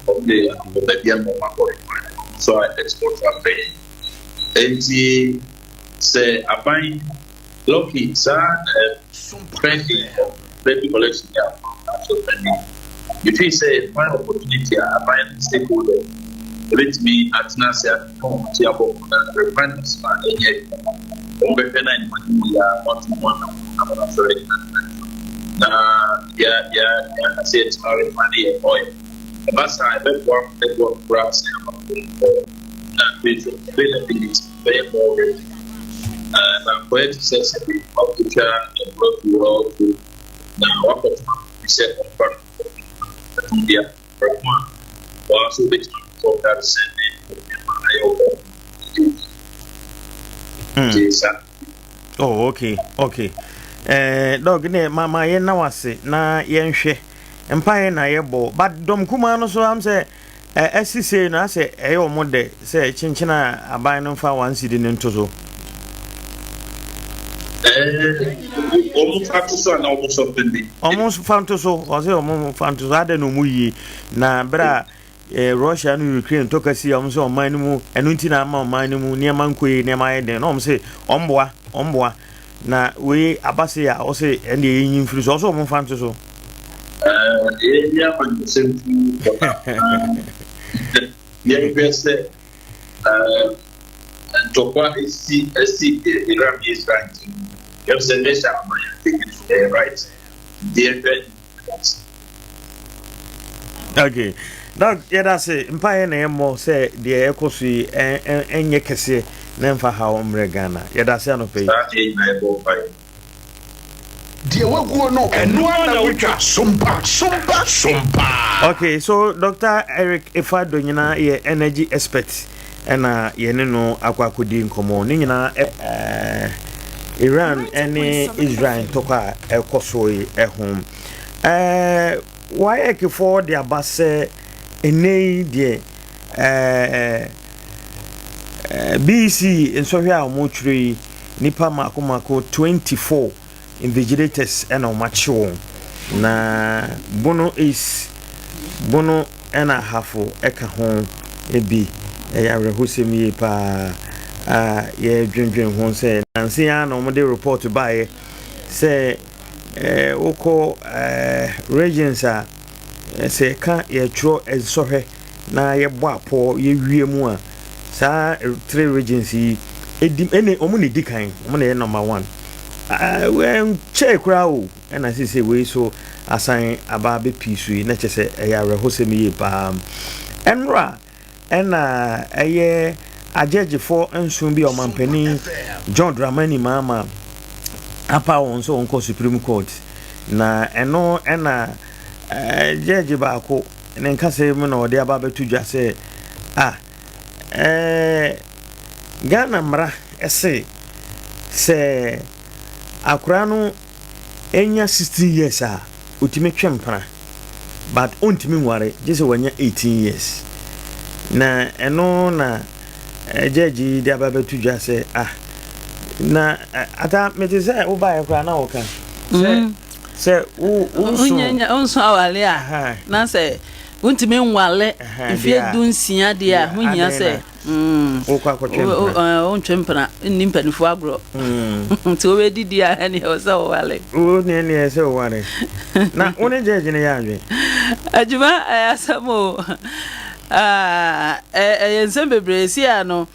okay, so I export from there. And say, I find lucky, sir, spending baby collection. So if he say, my opportunity, I find stakeholder. Let me at Nasia, refinance man, yet, over 9 months, one. I say it's our money and oil. But I bet one grass and benefits very more. And I'm going to say something about the child and what we all do. Now, what we said, yeah, for one, also the for that sending. Oh, okay. Dog ne mama ye na wase na ye nhwe empire na ye bo but dom kuma no so am say SCC na say e o mode say chinchina aban no fa wan sidi ne ntozo almost fantoso na almost fantoso o say almost fantoso ade no mu yi na bra Russia and Ukraine to kasi am say o man mu enu nti na ma o man mu ne man koyi ne ma ye den no am say omboa na we abase ya o say ene yin firi so mo fanto so yeah man simple yeah best to what is Iran is right you say this I think it's right okay dog yeah say empire na mo say the ekosu enye kese Nemfa ha omre Ghana. Yeda se no pay. Okay, so Dr. Eric Ifado nyina ye energy expert na ye ne no akwakodi nkomo ni nyina Iran ene Israel toka ekoso ehom why ek for the abase ene die BC in Sohia Motri Nipa Makomako 24 invigilators and macho na Bono is Bono and a half eka home ebi rehusemi pa ye dwendwen ho say nansi ya no mo de report by say oko regions a say ka ye tro esohwe na ye bo apo ye wie mu a sa 3 regions edim ene omo ne dikan omo ne number 1 when check crowd and I say we so assign aba be pisu na chese ya rehosemi pa enra ena eye ajeje for ensun bi omampani John Dramani mama apa won so onko Supreme Court na eno ena jeje ba ko ne nka se mu na ode aba betu dwa se Ghana mra ese se akurano enya 16 years utime twempra but ontime nware jese wanya 18 years na eno na jeji de aba betu dwa se na ata meteze wo ba yakura na wo kan se unso awale na se untime nwale ifie dunsia de a hunya se twempra nimpanifo agro nti we didi a ne o se o wale o ne se o wale na one jeje ne ya adwe ajuma asamo yense bebresi a no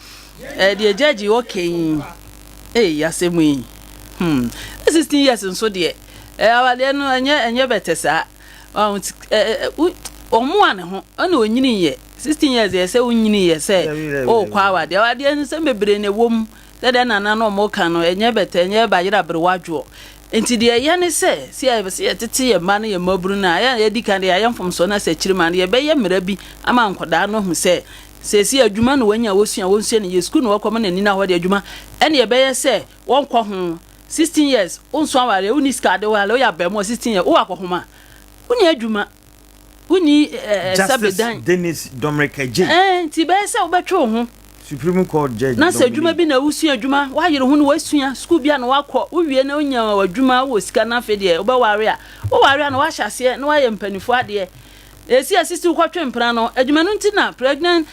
de jeje okay yasemu yi 16 years nso de awale no enye betesa omo ane ho ana onyini ye 16 years ye se onyini ye se o kwa awade no se bebre ne wom de nana no mo kan no enye bete enye ba yira bre wadwo enti de ye ne se se tete ye ma no ye maburu na ya di kan de ya mfom so na se kirima ye be ye mra bi ama nkoda no hu se si adwuma no wanya wosua wonsua ne ye school no wakoma na ni na hode adwuma ene ye be ye se wonkɔ ho 16 years onso aware uni skade wale o ya be mo 16 years o akɔhoma uni adwuma uni sabedan Dennis Domreka J ti be se obetwe ho Supreme Court judge na se adwuma bi na wusua adwuma wa yire ho no wasua school bia na wakɔ uwie na onya adwuma wo sika na fe de obeware a o ware na wa hyase na wa ye mpanifo ade esi assist ko twempra no adwuma no ntina pregnant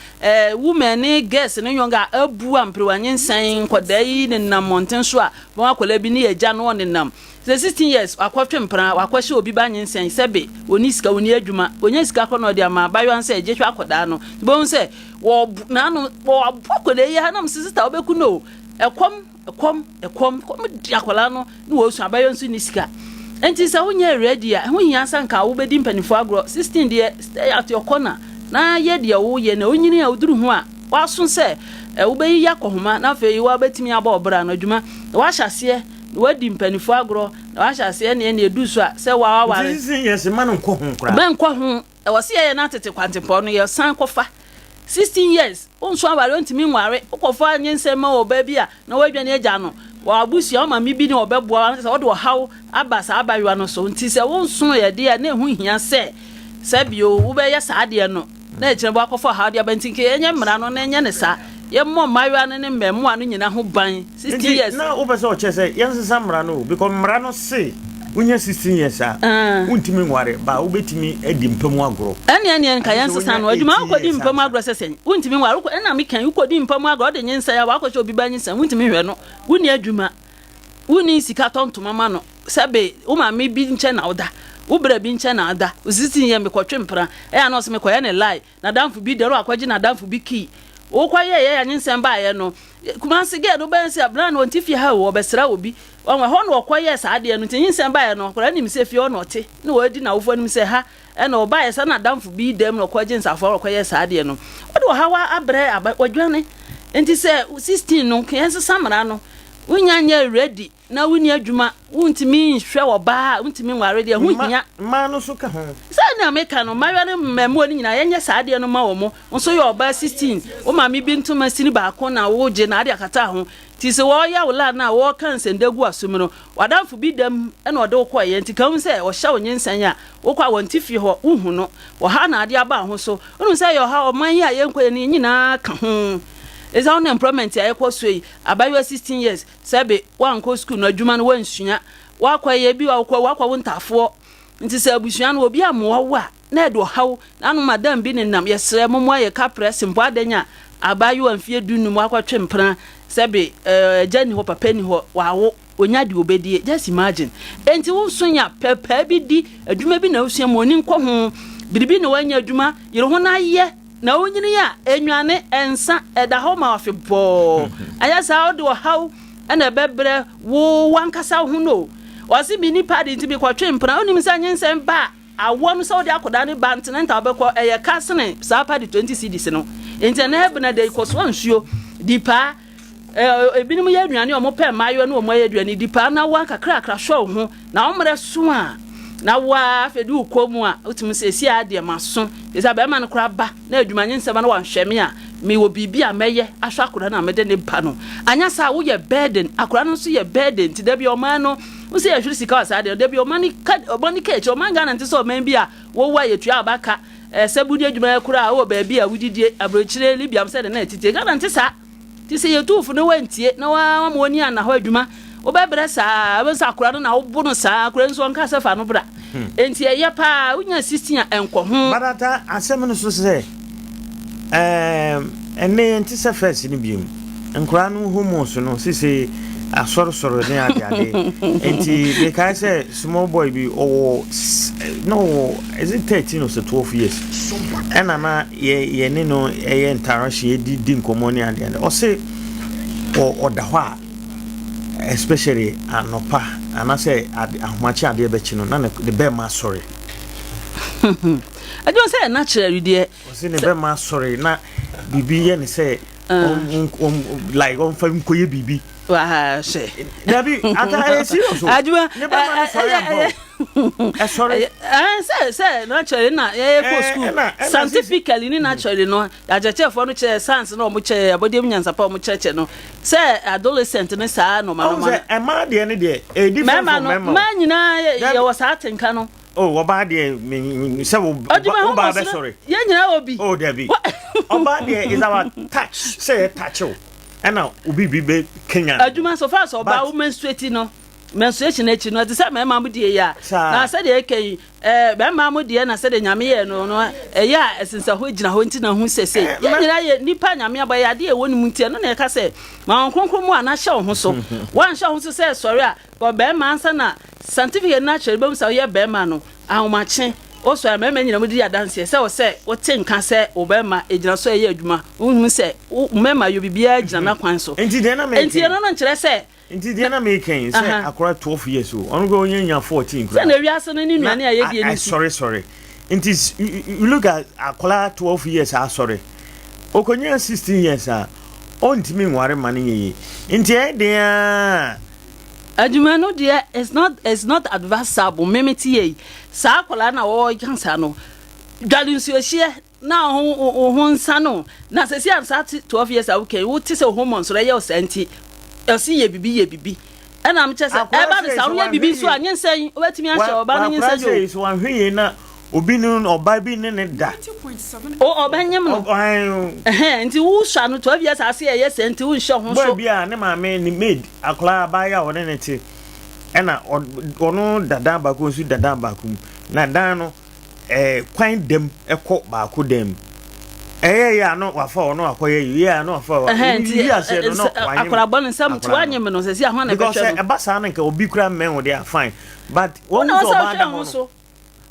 women ne girls ne yonga abu amprewanyen nsan kodayi ne nam monten so a bon akola bi ne agya no ne nam 16 years akwatwempra wakwahye obi ba nyensan sebe oni sika oni adwuma onya sika ko no de ama bayo ansa agye hwa akoda no bo nse wo na no wo akoda yi ha nam sister obeku no ekom di akola no ne wo su abayo nso ni sika enti sa wonya ready a ho hia sanka wo bedi mpanifo agro 16 de stay at your corner na ye de wo ye na onyini a oduru ho a waso se wo beyi yakohoma na fe yi wa betimi aba obra no adwuma wa hyase wadi mpanifo agro na wa hyase ne edu so a se wa ware yes man nko ho kra ben nko ho wo se ye na tete kwantepɔ no ye san kofa 16 years onso aware ontimi nware ukofa nyensema oba bia na wadwane agya no wa abusia o ma mi bi ne obeboa se wo de haw abasa abawa no so nti se wonso ye de na ehu hia se bio wo be ye saade no na ekire bo akofa haw de abantinke enye mmra no na enye ne sa ye mo mawa ne mmemu anu nyina ho ban 16 years na wo be se o chese yensa mmra no because mmra no se unya 16 years untimi nware ba ubetimi edi mpamu agro ene nka yensa no adwuma akodi mpamu agro sesen untimi nware ko ena mekan ukodi mpamu agro de nyensa ya wakoche obi ba nyensa untimi hwe no wuni adwuma wuni sika tonto mama no sebe wo ma me bi nche na oda wo bra bi nche na ada 16 years me kwatwempra no se me koye ne lie na danfo bi dero akwaji na danfo bi ki wo kwaye ya nyensa ba ye no kuma se ge do ben se abran no ntifi ha wo besra obi onwe ho no kwaye sa ade no nyensa ba ye no kora nim se fi ono te na wo adi na wo nim se ha na oba ye sa na danfo bi dem no kwaji nsafo kwaye sa ade no wo ha wa abre abadwane enti se 16 no kense samra no wunyanya ready na wuni adwuma wuntimi hwe oba wuntimi nware de hu hia ma no so ka ho sa na meka no maware mmemo ni nyina yenye saade no ma wo mo nso ye oba 16 o ma mi bi ntoma sini ba ko na wo je na ade akata ho ti se wo ya wula na wo kan sendegu asumiro wadamfo bi dam na ode ko ye nti kan se wo hya onyensan ya wo kwa wontifi ho uhu no wo ha na ade aba ho so unu se ye ha o man ya yenkwa ni nyina ka ho is on employment ya ekwo so yi abayo 16 years sabe wan ko school no adwuma no wansunya wakwaye bi wakwa wontafo nti se abusua no obi amwo wa na edo haw na no madam bi ne nam yesre momo aye ka press mpo adanya abayo amfie dunum wakwatwempra sabe jani ho papa ni ho wawo onya de obedie just imagine enti wonsunya pepa bi di adwuma bi na usua mo ni nko ho biribi na wanya adwuma yire ho na ye na onyini ya enwane ensa eda ho ma afebo aya sa ode wo haw na bebre wo wankasa ho no wasi bi ni padi nti kwatwempra onim sa nyensem ba awo no sa ode akoda ne ba ntenenta obekọ eye kasene sa padi 20 cedis no enti na ebna de koso ansuo dipa ebinim ya aduane o mo pe mayo na o mo ya aduane dipa na wa kakra hwo ho na omre so a na wa fedu ukomu a otum se si ade maso esa ba ma no kra ba na adwumanye nsema na wanhweme a me wo bibi a meye ahwa akora na mede ne pa no anya sa wo ye burden akora no so ye burden ti da bi o man no wo se ye hwiri sika wasa ade da bi o man ni ka echi o man ga na nte so man bi a wo wa ye tua abaka sabudi adwuma akora wo ba bi a wudidie abrochire libiam se de na tite ga na nte sa ti se ye tufu no wantie na wa mo ni ana ho adwuma obebre sa abensa akora no na wo no sa akora nso nka sefa no bra enti ye pa unya 16 enko ho barata asem no so se ene enti se first ni biom nkora no homos no sisi asoro ne ade enti they can say small boy bi no is it 13 or 12 years ena na ye ne no ye interaction ye di nkomo ne ade o se o da ho a especially anopa anase ahomachi ade be chi no na the be ma sorry I don't say natural dear o se ne be ma sorry na bibi ye ne say like on fam koye bibi wa say nabi ata serious aduma ne ba ma sorry sorry say naturally na ye go school scientifically ni naturally no ajeche for no che science no mo che abodem nyansapa mo che no say adolescent ne sa no ma e ma de ne de e different from ma nyina ye was atenka no oh oba de me say oba be sorry ye nyina obi oh debi oba de is our touch say touch and now obi be Kenya aduma so far so ba woman straight no menstruation echi no say me ma mu die ya na say de ekan be ma mu die na say de nyame ye no ya esensa ho gina ho nti na hu sese ye nyina ye nipa nyame abaya de e woni mu nti no na e ka say ma kronkron mu ana hye ho so wan hye ho so say sorry a go be ma ansa na scientific natural be mu say ye be ma no ahomache oso ya mema nyina mu di adanse say o say o te nka say o be ma egina so ye adwuma hu say mema yo bibia gina na kwan so enti de na me enti no nkire say Inti dia na me kan say akora 12 years o onu go nya 14 kra. Say na wiase no ni nuane aye die ni. Sorry. Inti you look at akora 12 years sorry. Okonya 16 years ontimi nware mane ye. Inti e dia adwuma no dia is not advisable memeti ye. Sa akola na wo kansa no. Dwalinsu ehie na ho nsa no. Na se si ansa 12 years okay, wo ti se hormones so ye o santi. Esi ye bibi ana am chese e ba no sa ye bibi so anyensen obetimi ahye oba no nyensen yo so ahwe na obi no oba bi ne da o oba nyem no nti wo sha no 12 years ase ye senti wo nhye ho so bia ne maame ni maid akla ba ya wona ne ti ena ono dada ba ko su dada ba ko na dan no kwan dem ekọ ba ko dem ya no wafa ono akoye ya no wafa ya se no akola bon nsam to anyem no se si ahwa na because e basa na nke obi kura men wo dey fine but one so ba da ho so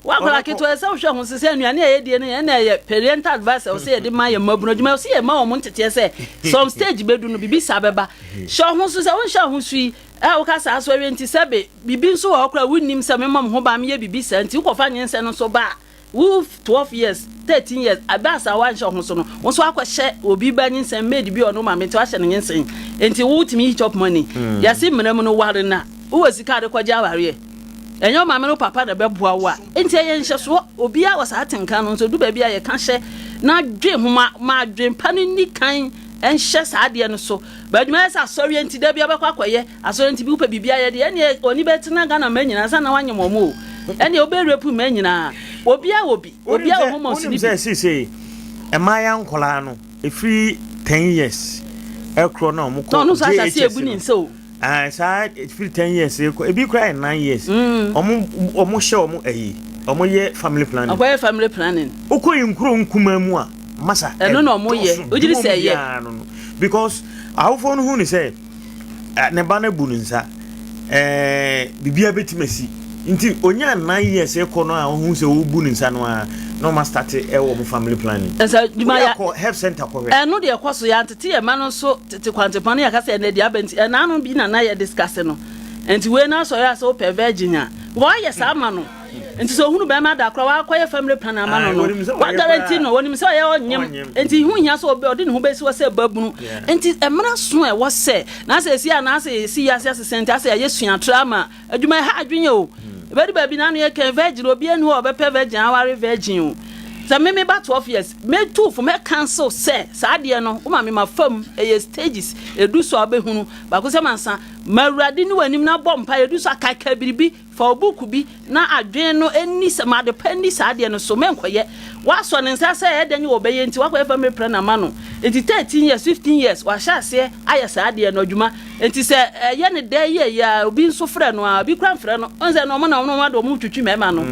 wa akola keto e se hwe ho se anuane ye die ne na ye parental advice o se ye de ma ye mabuno djuma o se ye ma o mo ntete se some stage bedu no bibi sa beba hwe ho so se won hwe ho sui o ka sa so we nti sebe bibi nso wo akora wunnim se me mam ho ba me ye bibi sa nti ukofa nyense no so ba 12 years 13 years abasa wan hye ho so no wo so akwahye obi ba nyinsem made bi ono ma me to ahye nyinsem enti wo timi hit up money yasi mmenam no ware na wo sika de kwaje aware enyo ma me no papa da beboa wo a enti ye nhye so obi a wasa atenka no so du ba bia ye ka hye na dwe homa ma dwe pani ni kan enhye saade no so ba dwuma esa sorry enti da bia bekwa kwaye asori enti bi upa bibia ye de ene oni betina ga na manyina sa na wanyem omo ene oberepu manyina obi a hormones ni say emaya nkola no efiri 10 years ekro na omko no so asase ebuni nse o sa efiri 10 years ebi kra 9 years omo hye omo omo ye family planning obo family planning ukoyi nkuro nkuma mu a masa no no omo ye ojiri say ye because awofo no hu ni say ne ba na bu nsa bibia betimasi nti onya 9 years ekono a hu se obu nsa no a no ma start wo family planning esa djuma ya health center ko no de ekoso ya ntete ye ma no so tete kwantepane ya kase na dia benti na no bi na ya discuss no enti we na so ya so per virgin a wo ya sa ma no enti so hunu be ma da kra wa kwaye family plan ama no wa guarantee no woni me say ya onyem enti hu nya so obi odi ne hu be si wo say babunu enti emra so e wo say na say si na say si ya say center say ya sua trauma adwuma ha adwenye o bedi baby na no ye kan virgin obi anu obepe virgin aware virgin o za me ba 12 years me too for me cancel say saade no o ma me mafam e stages edu so abehunu ba ko se mansa mawrade ni wanim na bompa edu so akaka biribi for book bi na adwen no eni ma de pandi saade no so me nkoye wa so ne nsa say edenye obeye nti wa ko family plan na ma no enti 13 years 15 years wa sha ase aye saade no adwuma enti se ye ne de ye ya obi nso frɛ no a obi kran frɛ no onse no mo na no ma do mo twutwi mema no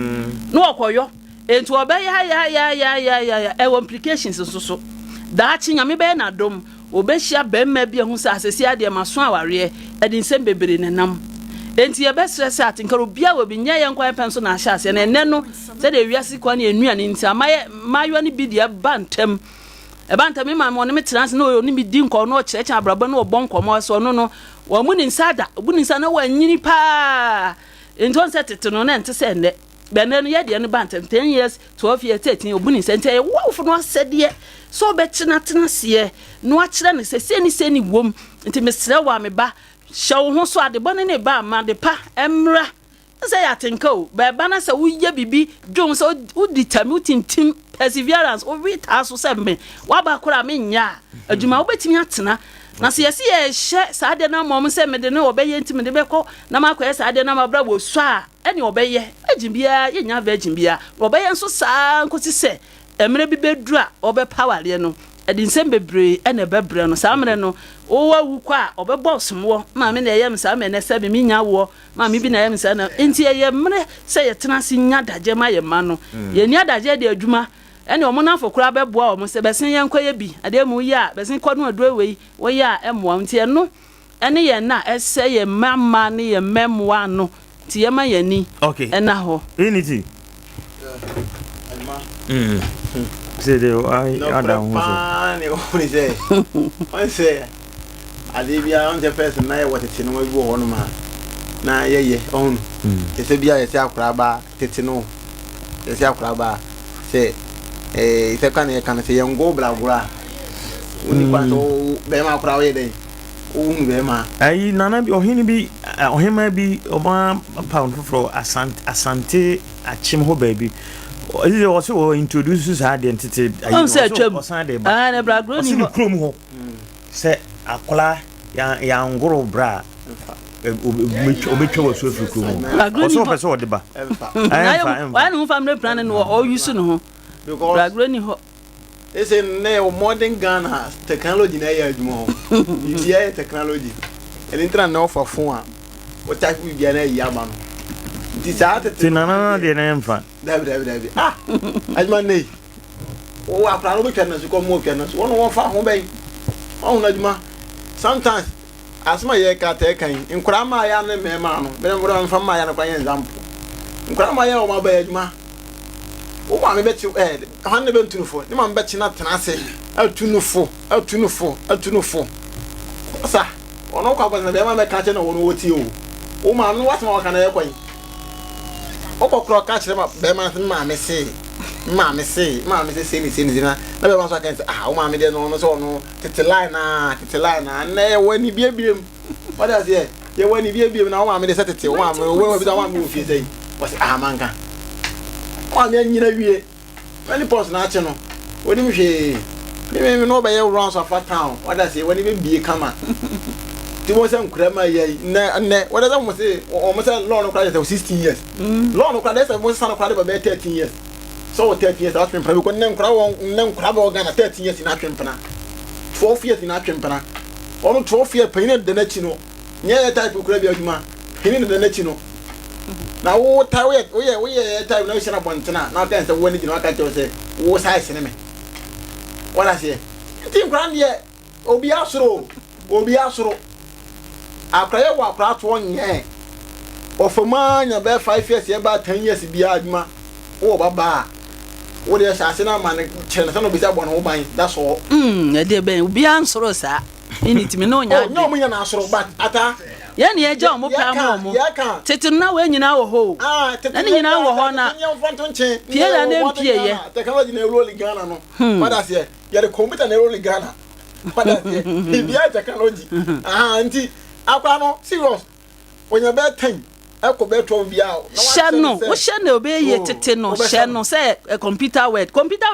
no okoyo enti obeye ya e implications so da chi nyame be na dom obehia bemma bia hu sa asesi ade maso aware edi nsem bebere ne nam enti ye be stress atinka obia wo bi nya ye nkwan penso na ahya ase na enne no se de wiase kwa na enuane nti amayo ne bi de bantam e bantam ma mo ne metrans na oni bi di nko no cheche abraba na obon komo so no wo mu ni nsada bu ni nsa na wanyini pa enti on setete no na ente se nne benenu ye de no bantam 10 years 12 years 13 obu ni nsa ente wo fo no asede so be tena se no akire ne se ni wom enti mesre wa me ba hyew ho so ade bone ne ba ma de pa emra say ya tinka o ba ba na se wo ye bibi dwom so wo determine tintim perseverance o rita so se me wa ba kora me nya adwuma wo betimi atena na se yesi ye hye saade na mom se me de ne obeye ntimi de beko na makoye saade na mabra wo so a ene obeye ajimbia ye nya virgin bia obeye nso saa nkosi se emre bi bedura obe power le no edi nsem bebre e na bebre no saa mere no wo wa wu kwa obebo somwo ma me na yem saa me na se be mi nya wo ma me bi na yem saa na enti ye mere se ye tena si nya daje ma ye ma no ye nya daje de adwuma ene omo na fokura beboa omo se besen ye nkwa ye bi ade mu ya besen kwadu aduro wei wo ya emwa enti eno ene ye na ese ye mama ne ye memwa no ti ye ma ye ni okay ena ho unity say the other one so say Alibia on the person na what it no we go on ma na ye on te se bia ye se akraba tete no ye se akraba say ife kan ye kan say ngo blagura uni kwa to be ma akra we dey unu be ma ayi nana bi ohini bi ohima bi oma pound for asante achim ho baby is also introduces her identity na blagura ni ho krom ho say akola ya ngoro bra obetwa waso afiri krom also person wo de ba why no family plan no all use no ho because blagura ni ho it's a modern Ghana technology na ya adwuma ho you technology elintra na offer phone what type we be na ya ma no ti nana de na emfa dabi ajma nei o apra no betwa na so ko mo twa na so won fa ho ben on adwuma sometimes asma ye ka te kan nkura ma ya na me ma no be na mbura mfa ma ya na kwa yen example nkura ma ya o ma ba adwuma o ma me beti han ne be ntunufo ni ma beti na tena ase atunufo sa ono kwa kwa na be ma me ka che na wono woti o ma no wasma wa kana ye kwan o ko kro ka che ma be ma me se ni na be ma so kan say o ma me de no so no tete line na na ye wani biebiem what does ye wani biebiem na o ma me de tete o ma me we bi da ma me o fi say was manka o me nyina wie wani post na ache no woni mi hwe me no be ye run so fa town what does ye wani be bie kama ti mo se nkura ma ye ne what does mo say o mo say law no kra 16 years law no kra dey say mo say no kra dey be 13 years so 13 years that twempana because nem kra ba Ghana 13 years na twempana 12 years na twempana ono 12 years pain de na chi no nya type kura bi adwuma pain de na chi no na wo ta we type na we shana bontena na kan say woni gi na ka tell say wo size ne me what I say tin kra ne obi asoro akraye wa akra to nye ofama nya be 5 years ye ba 10 years bi adwuma wo baba wo de sha na man chen na no bi say bo no ban that's all e de ben obi ansoro sa initimi no nya no mo nya na asoro but ata ya ne eja o mo pa mo tete na we nyina wo ho na ne nyina wo ho na pie ya na pie ye technology na roll Ghana no father say ya the computer na roll Ghana father say bia technology anti akwa no serious onya be 10 eko be 12 bia shano wo shano be ye tete no shano say computer word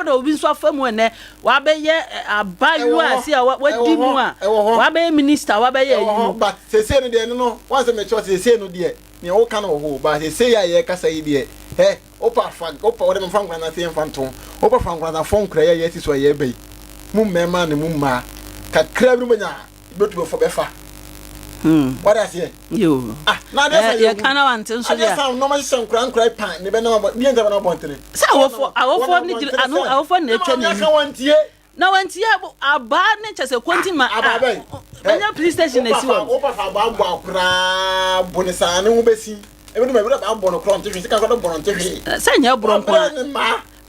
obi so afam ene wa be ye abayu asi a wa di mu a wa be minister wa be ye you but say no de no once me church say no de me wo kan wo but say ya ye kasa yi de opa wo de me fan kwana na say fanton opa fan kwana na fon kra ye ti so ye be mu mema ne mu ma kakra bi manya betu fo be fa what I say you na dey ya kana wantin so dia no ma say nkra pan ne be na bi nza na bontere say awofo ni anu awofo na etwa ni na wantie aba ne chese kontin ma aba anya police station na si wo opa fa ba gbo akra bonisa ne wo besi ebe do me be ba bo no kro ntwe sika ko do bo no ntwe say nya bro nko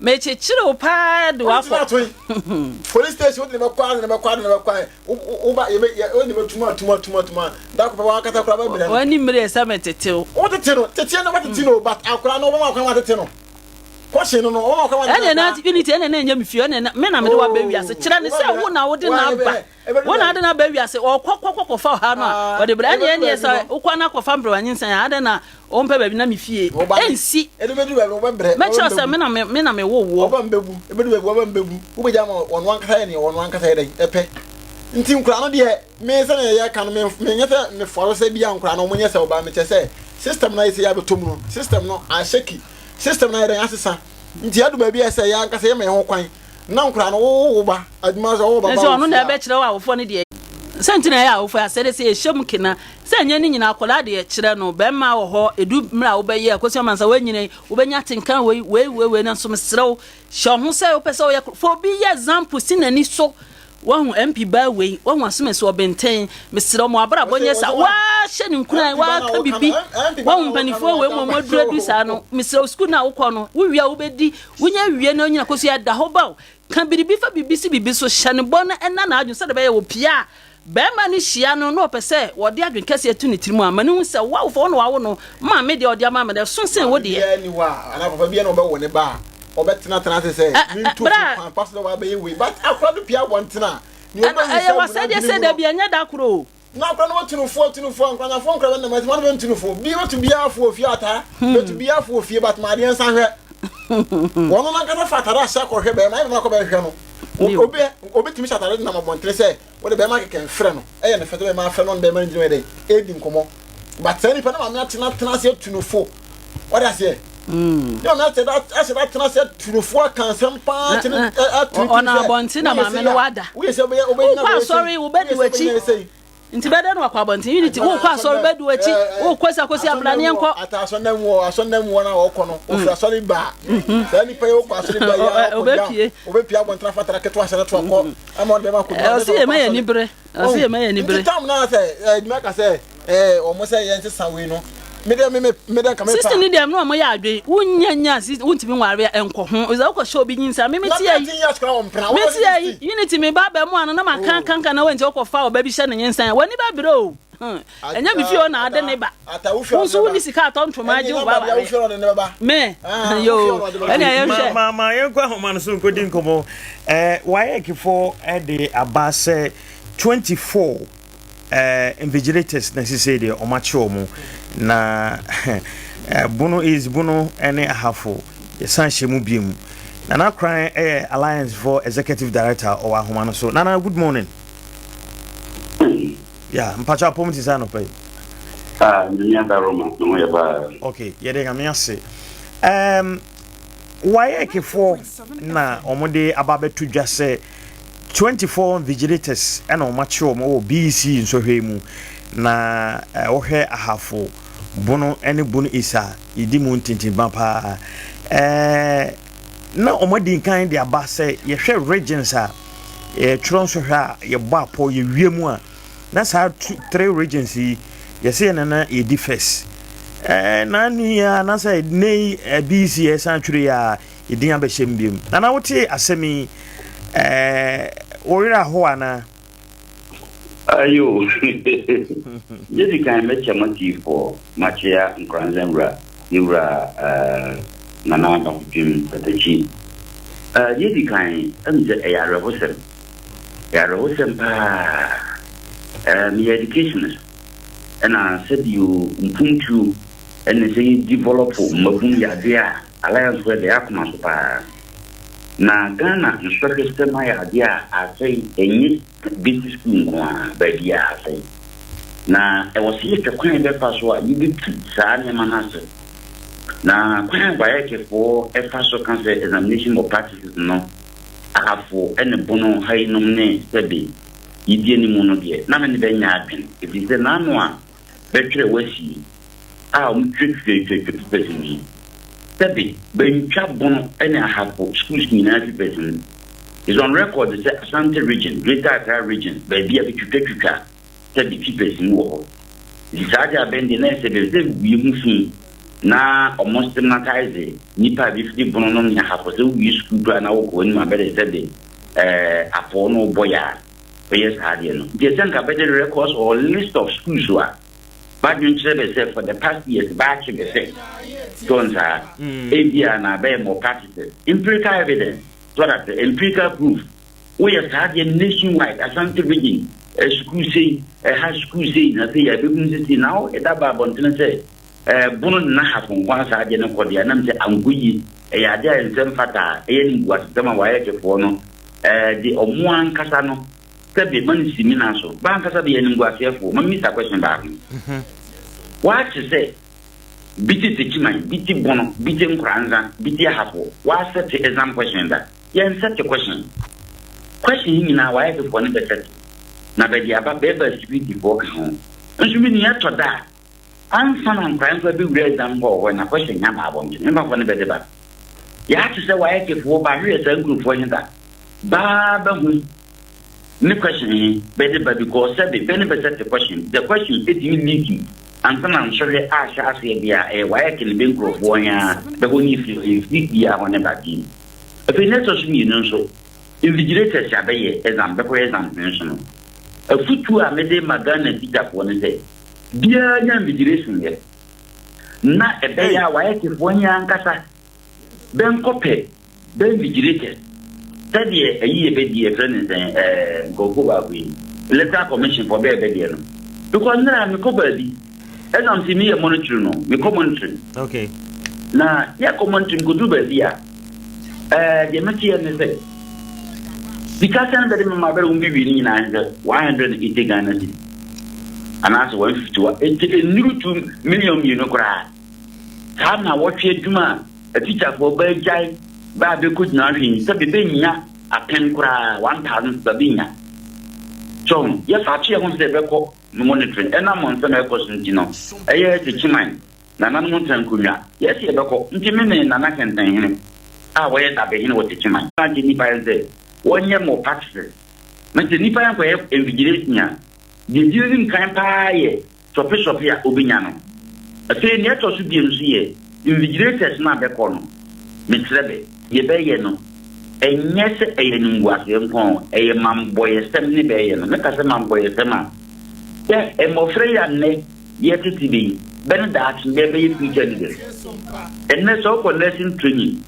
me chechire o pa de wa fo police station de be kwa o ba ye oni be tuma da ko ba kata kra ba bi na wani mire sa metetew o tete no ba tete no but akra no ba kwa tete no kwashe no o ma kwa ene na unity ene na nya me fie ene me na me de wa ba wiase kira ne se wo na wo de na ba wo na de na ba wiase o kokokoko fa ha no o de bra ene sa wo kwa na kwa fa mbre wanyinsan ya de na o mpe ba bi na me fie ensi ede be du ba wo bre me cha se me na me wo wo oba mbebu ebe du ba wo mbebu wo be ja ma won wan kasa ne won wan kasa de epe nti nkura no de me se na ya kan me nyete me foro se bia nkura no mo nyese oba me che se system na ise ya betom no system no a sheki system na ere asesa nti adu ba bia se ya nkasa ye me ho kwan na nkura no wo ba aduma so wo ba so ono na be kire wa awofo ne de sentina ya awofo asere se ehyem kina se anya ni nyina akola de kire no be ma wo ho edu mra wo be ye akosi mansa wanyine wo benya tenkan we na so mesrew hye ho se wo pese wo ye for be example sinani so won MP ba we won asome so benten mesrew mo abra bonye sa wa hye ni nkuna wa ka bibi won panifo we mo moduradu sa no mesrew school na wo kɔ no wo wia wo bedi wonya wie na onyina kosi ada ho ba kan biribi fa bibisi bibi so hye ne bɔ no ɛna na adwun sɛ de be ye wo pia bema ni hia no no pese wo de adwen kase atu ne tirimu ama ne hu se wa wo no wa no ma me de odi ama me de so sen wo de ni wa ana papa bia no be wo ne ba obetena tena se mi ntu pass no wa be we but akwa do pia wontina ni oba ni se wa se de se de bia nya da kuro na akwa no tunufo nkwa fo nkwa na ma be tunufo bi wo tu bia fo fie ata be tu bia fo fie but ma de nsa hwe wono na kana fatara sha ko hwe be ma na ko be hwe no obi timi shatare na mabontre se wo de be ma keken frɛ no eye ne feto be ma frɛ no be ma njime de edi nkomo but say ni pa na ma na tena se tunufo what I say yo na say that I say that tena se tunufo kan sempa tena ona bonti na ma me no wada we say obe na sorry wo be di wachi nti beda no akwa bonti unity wo kwa sorry be di wachi wo kwesa kosi ablane enko ata asonam wo na wo kɔ no o fra sorry ba say ni pa wo kwa sorry ba ya obe pia bontra fatara keto asere to akɔ ama de ma ko o si e ma ya ni bre tam na say di maka say o mo say yen sesa we no me de ka me pa sister ni dem no mo ya adwe wunyanya wuntimi nware enko ho o za ko show bi nyinsa me ti ayi me ti ayi unity me ba ba mu anu na makan na wenti ko fa o ba bi hye ne nyinsa wani ba biro enya mi fi o na ade ne ba so ni sika atonto ma je o ba me yo enya ye hye mama ye kwa homa no so ko din komo why ekifo de abase 24 invigilators necessary o machi omo na Bono is Bono ene ahafo yesan shemu biem Nana Kran Alliance for Executive Director or Ahoma so Nana good morning. Yeah, mpacha pomti sana pay. Nyanda Roma no ya ba. Okay, yede ngame ase. Why ekefo na omode ababetu dwase 24 vigilators and on machi omo BC nso hwemu na ohwe ahafo Bono ene Bono isa idi mu ntintin ba pa na omodi kan de aba se ye hwe regions a tron so hwe a ye ba po ye wiemu a na sa 3 regions yi ye se na edi first na ni ya na say nei BC esan twere ya edin abehye mbiem na wote asemi orira ho ana ayo yedi kan mecha motifo machia nkranzenra niura nana ba kujim patachi yedi kan amze ya rehosem pa me education and I said you mpuntu and say develop mabum ya dia alliance where they are come pa na Ghana instructor system ya dia asai enyi business school kwa badia asai na e was here to kwan be paso a you be sa ne manase na kwan ba yake for e paso can say examination of practices no ahafo ene bono hai nom ne sebi yidie ni mu no de na me ne be nya adwen e bi se na no a betwe wasi a umtwetwe person Tabi, Ben Chabono and a half of schools in every person is on record the Asante region, Greater Accra region, by Bia Pichuka, Tabi keepers in war. The Saja Bendinese, we see now almost democratized. Nipa 50 Bonon half of the school to an hour when my better said Apono Boya, yes, Hadian. The Sanka better records or list of schools who are. But you said for the past years back to the same. Don't have ABA and more practices. Empirical evidence, so that the empirical proof. We have had a nationwide Asante region, a school say, a high school say, I say, a business now, a daba bontina say, Bono Naha from one side and for the Anamse Angui, a Yada and Zemfata, a was Dama Wayake Fono, the Omuan Casano, Tabi Money Siminaso, Bankasa the Enguasia for Mamisa question back. What to say? Biti teachman, biti bono, biti nkranza, biti hapo. Wa set exam question that. yen set the question in our wife for the set na be dia ba be security for kan nso mi ni eto da ansa na nkran fa be wura exam hall na question nya ba bo me ba for ne be de ba ya to say wife for ba hwe say group for hinda ba hu ni question be de ba because say be ne be set the question it you leak ansa na nshore a sha ase bia wife ni be group for ya be go ni fi bia ho ne ba di e pe neto so ni nso invigilators ya be ye exam be ko exam mention a futu a mede magana teacher for ne say bia nya invigilation ye na e be ya wa yake fo nya nkasa ben kope ben invigilated tadie ayi be die friend gogo ba we electoral commission for be die no because na me ko ba bi exam si me e monitor no me ko monitor okay na ya ko monitor go do ba dia de meti ne say because I'm very much better be winning 180 Ghana cedi. And as 150, it's a new 2 million, you know, cry. Come now, watch it, Juma, a teacher for Belgium, but they could not read, so be a 10 cry 1,000 Babina. So, yes, actually, I want to record monitoring, and I'm on some question, you know. A year to Chiman, Nanamontan Kuya, yes, you know, Jimmy, Nana can tell him. I wait up in what the Chiman. I didn't say. 1 year more practices. Mr. Nipa for invigilation, the using kind pie, so fish of here, Obiano. A say near to be invigilators not the corner. Miss Lebe, ye bayano. A yes, a was young pong, a mam boy, a 70 bayan, make us a mam boy, a sema. Yes, a more free and ne, yet to be, Benedict, never you feature. And let's open lesson training.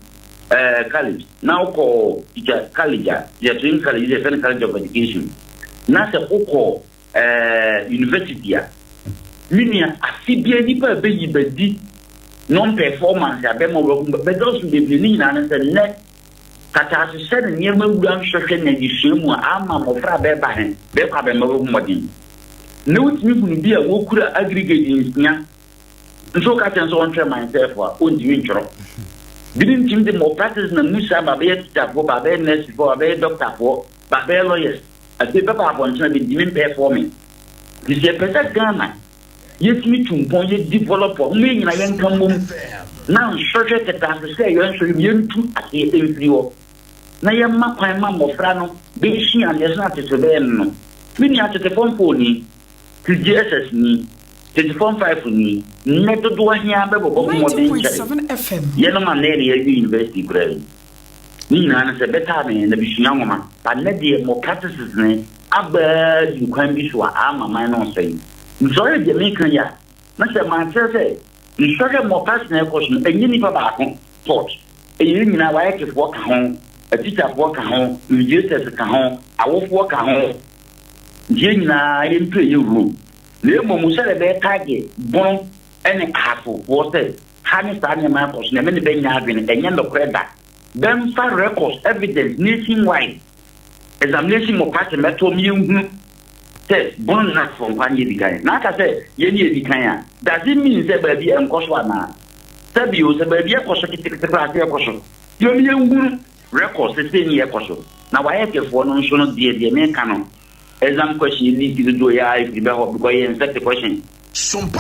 College now call teacher college ya twin college is a college of education na se call university ya minia asibia nipa be yibadi non performance ya be mo be those be ni na na se ne kata se ne niema wura nhwehwe na disuamu ama mo fra be ba he be kwa be mo modin ne wutimi funu bia wo kura aggregate nya nso ka tenso on try myself wa on di ntro didn't think the more practice na musa babe teacher for babe nurse for babe doctor for babe lawyers a paper upon be dimin performing this is a Ghana yes me to point you develop me na yen come now social that say you answer you to at the influo na yen ma kwan ma mofra no be shi and yes not to be no we ni at the phone ni TGSS ni 24/5 ni neto do ahia be bobo mo den 90.7 FM yeno ma na area university grade ni na se beta me na bi sua ngoma pa na de mo practices ne aba du kwan bi so ama man no sei nso de me kan ya na se man se nso de mo pass na ko so enyi ni pa ba ko port enyi ni na wa yake fo ka ho a teacher fo ka ho university ka ho awo fo ka ho je ni na yen to ye ru le mo musale be target bon ene afo wo say hani sa ne ma ko so ne me be nya adwene enye ndo kreda them far records evidence nationwide examination mo party meto mi hu say bon na from kwanye dikan na ka say ye ni dikan ya does it mean say ba bi enko so na sabi o say ba bi enko so kitikiti class enko so yo mi hu records say ni enko so na wa yake fo no so no die me kan exam question need to do ya if the because you set the question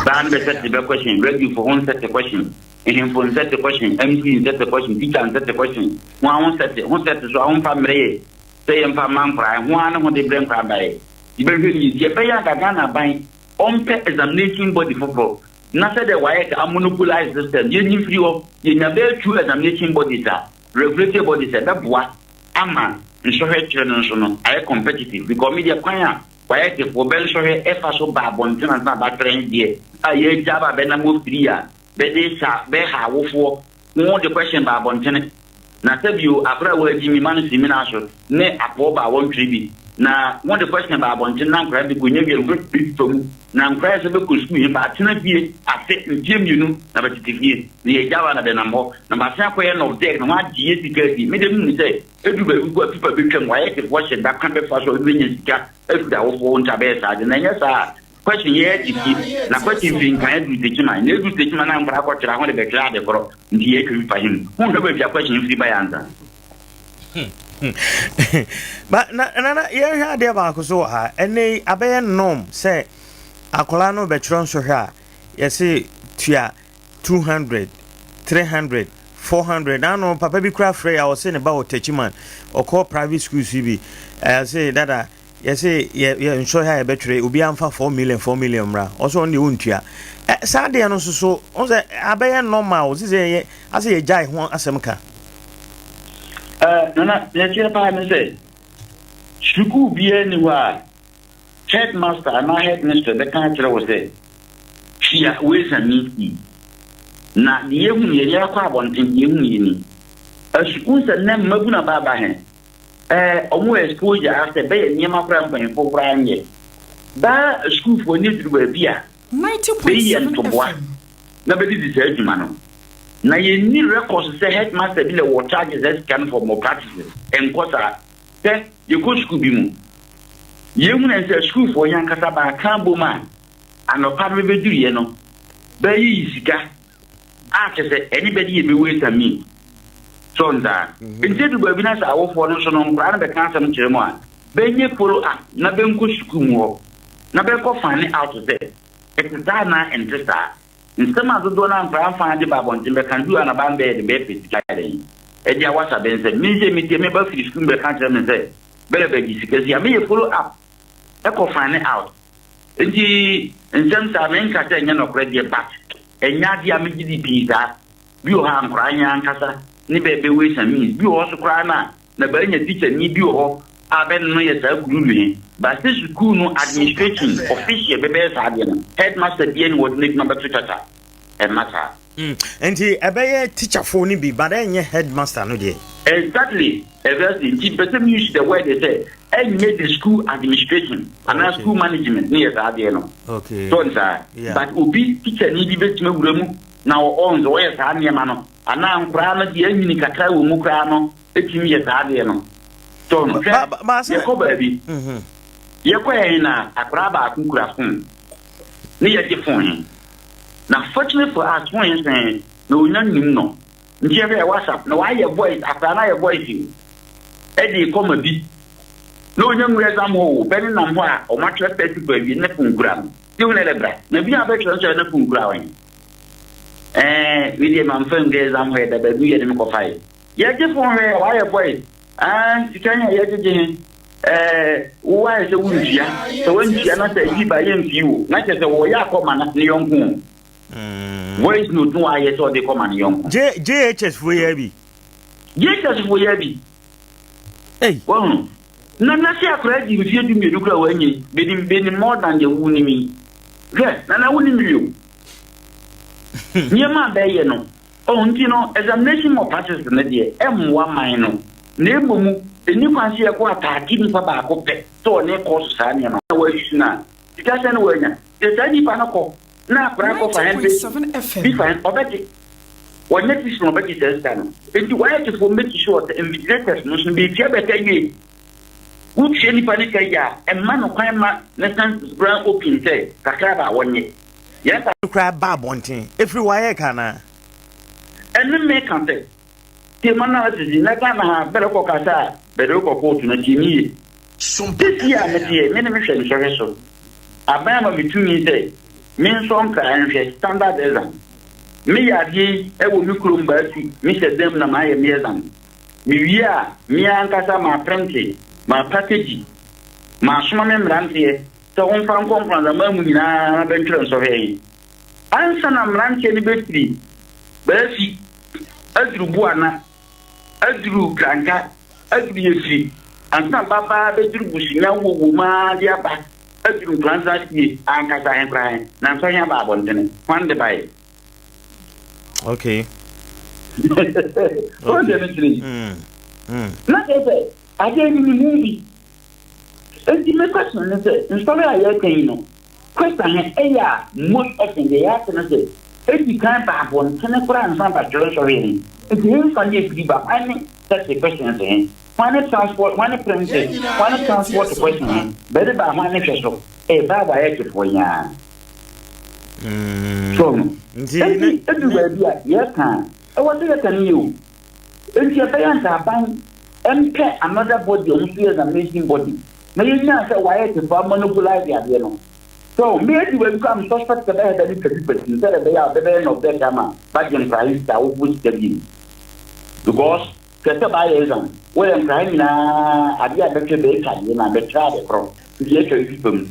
ban be set the question ready for one set the question and for set the question MC set the question teacher set the question one set so on family say em fa man cry one no dey brain cry by you be really you pay ya Ghana by on pe examination body for na say the why a monopolize system you need free of you never true examination body that regulatory body say that boy ama nsohe children so no I competitive because media kwanya why ke for bel sohe e fa so ba bontina na ba train die aye jaba be na mo free a be dey sa be ha wofo no the question ba bontina na sabio afra wa jimi man simi na so ne apo ba won tribi na one the question ba bontina na nkra bi ko nye bi to mu na nkra se be ko school ba tena bie afi ntie nu na ba titifie ne jaba na be na mo na ba sa ko ye no de na wa die sikati me dem ni say edu ba ugwa pipa betwem wa yake washe da kan be fa so be nyi sika edu da wo fo nta be sa de na nya sa question ye diki na question fin kan edu de chima na edu de chima na mbra ko tira ho de be tira de koro ndi ye twi pa him hu do be bia question fi ba yanza But na yeah had about so ha any abey norm say akola no betron so ha yes tia 200 300 400 no papa bi kra frey I was saying about techiman or call private schools bi I say that yes yeah show ha betray obi amfa 4 million ra also on the untua Saturday no so on say abey normal say as ye jai ho asemka Nana, let's hear about me say. Shuku be anywhere. Headmaster and my headmaster, the country was there. She always a meeting. Now, the young year carbon in Yuni. A school's a name Maguna Baba hen. Almost school you after bay near my grandpa for Brian yet. That school for need to be beer. 90.7 Nobody deserves you, man. Now you need records say headmaster be the war charges that scan for more practices and quarter. Then you go school be mu. You mun say school for young kasaba kambo man. And no part we do you know. Be sika. After say anybody be wait and me. So that instead to be na sa wo for no so no brand be kan sam kire mu a. Be nye follow up na be nko school mu. Na be ko find out there. It is that na interest. Instead of doing a find the Babon, you can do an abandoned baby. Edia was a benz, me member for the school, the country, and say, Better because you may follow up. Echo find it out. In terms of men, Catania of credit back, and Yadia Midi Pizza, you have crying and Casa, Nibe Beways and means, you also cry now. The Bernier teacher need you. I don't know yourself, but this school no administration official baby headmaster bien would make number 2 tata and matter. And he a teacher for ni be but then headmaster no dey. Exactly. Exactly. Person use the word they say and made the school administration and school management near that no. Okay. So but obi teacher need be to me now on the way that near mano and now krana the enemy kakra wo mu krano etimi ye that no. So, Yako baby. Yako na akraba akukura fun. Ni yeti fun. Na fortunately for us when say no nyanim no. Nti e WhatsApp na why your voice akrana your voice. E dey come bi. No nyam exam ho, beni na ho a o ma try person baby na fun kura. Ti wona le bra. Na bi abetro so na fun kura wan. We dey man fun ge exam ho da baby ye dem ko fai. Ye je fun he why your voice. And you can't hear why is a windia? So when you not a by you, not as a warrior command at the young home. Where is no why I saw the command young JHS for Yabi. JHS for Yabi. Hey, well, Nana say a credit if you do me look away, being more than the wounding me. Yes, and I wouldn't you. Near my bay, you know. Oh, you know, examination of passes in the day, M1 minor. Nemu eni kwansi ekwa ataki ni papa akope to ne course sa ne ma wa yusuna because na wanya the tani pa na ko na akra ko fa hembe bi fa obeti wanya ti no obeti se stand enti why to for make sure the invigilators no be tia beta yi uche ni pa ni ka ya e ma no kwan ma na stand brand open say kakra ba wonye ya ta kra ba bonten everywhere kana enu me kan te Timana is not a better cocasa, better cocoa to Natini. This year, many missions are so. A bam between me say, mean song and standard exam. Me are ye, I will look room by Mr. Demna my amazing. Me and Casa, my apprentice, my package, my swimming rantier, so on from the Mamma Venturance of hay. Answer am ranch any betri. Bessie, Adru Buana. Adru Granka, Adru Yesi, and some Baba Bedru Bushina Wuma, Diaba, Adru Granzaki, and Casa and Brian, Nansaya Babon, one the by. Okay. What definitely? Not ever. I gave him a movie. And the question is, instead of question, most often they ask and say, if you can't have one, can I put on some bachelor's already? If you find it to be back, I mean, that's the question saying. One transport, one apprentice, one transport the question, better by one official, a bad actor for ya. So, everywhere, yes, can. I was there, can you? If your parents are buying, employ another body on as a making body. May you not say why to monopolize the idea. So, maybe when you come suspect that they are people instead of they are the end of their camera, but in Christ, I will push the bill. Because, Kata by Azan, when I'm crying now, I get better baker, you know, the child across. People.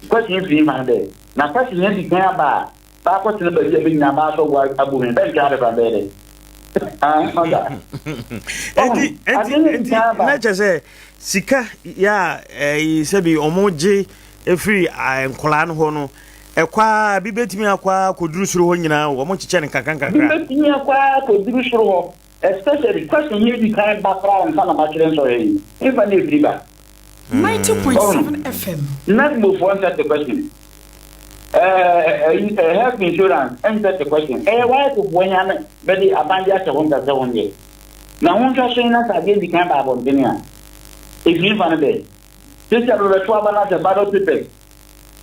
Question is being found. Now, question is the camera. Backwards to the beginning, I'm also work a woman, then got about it. Na say sika ya se bi omoje efiri nkola no ho no ekwa bi betimi akwa koduru suru ho nyina omo chiche ne kankan bi betimi akwa koduru suru ho especially question here the kind background and some material so here even if riba 90.7 FM not move on that the question health insurance answer the question why to when am but the abanja to 1,000 years now one question that again the kind of Bondinia if you find it this is the 12 balance battle people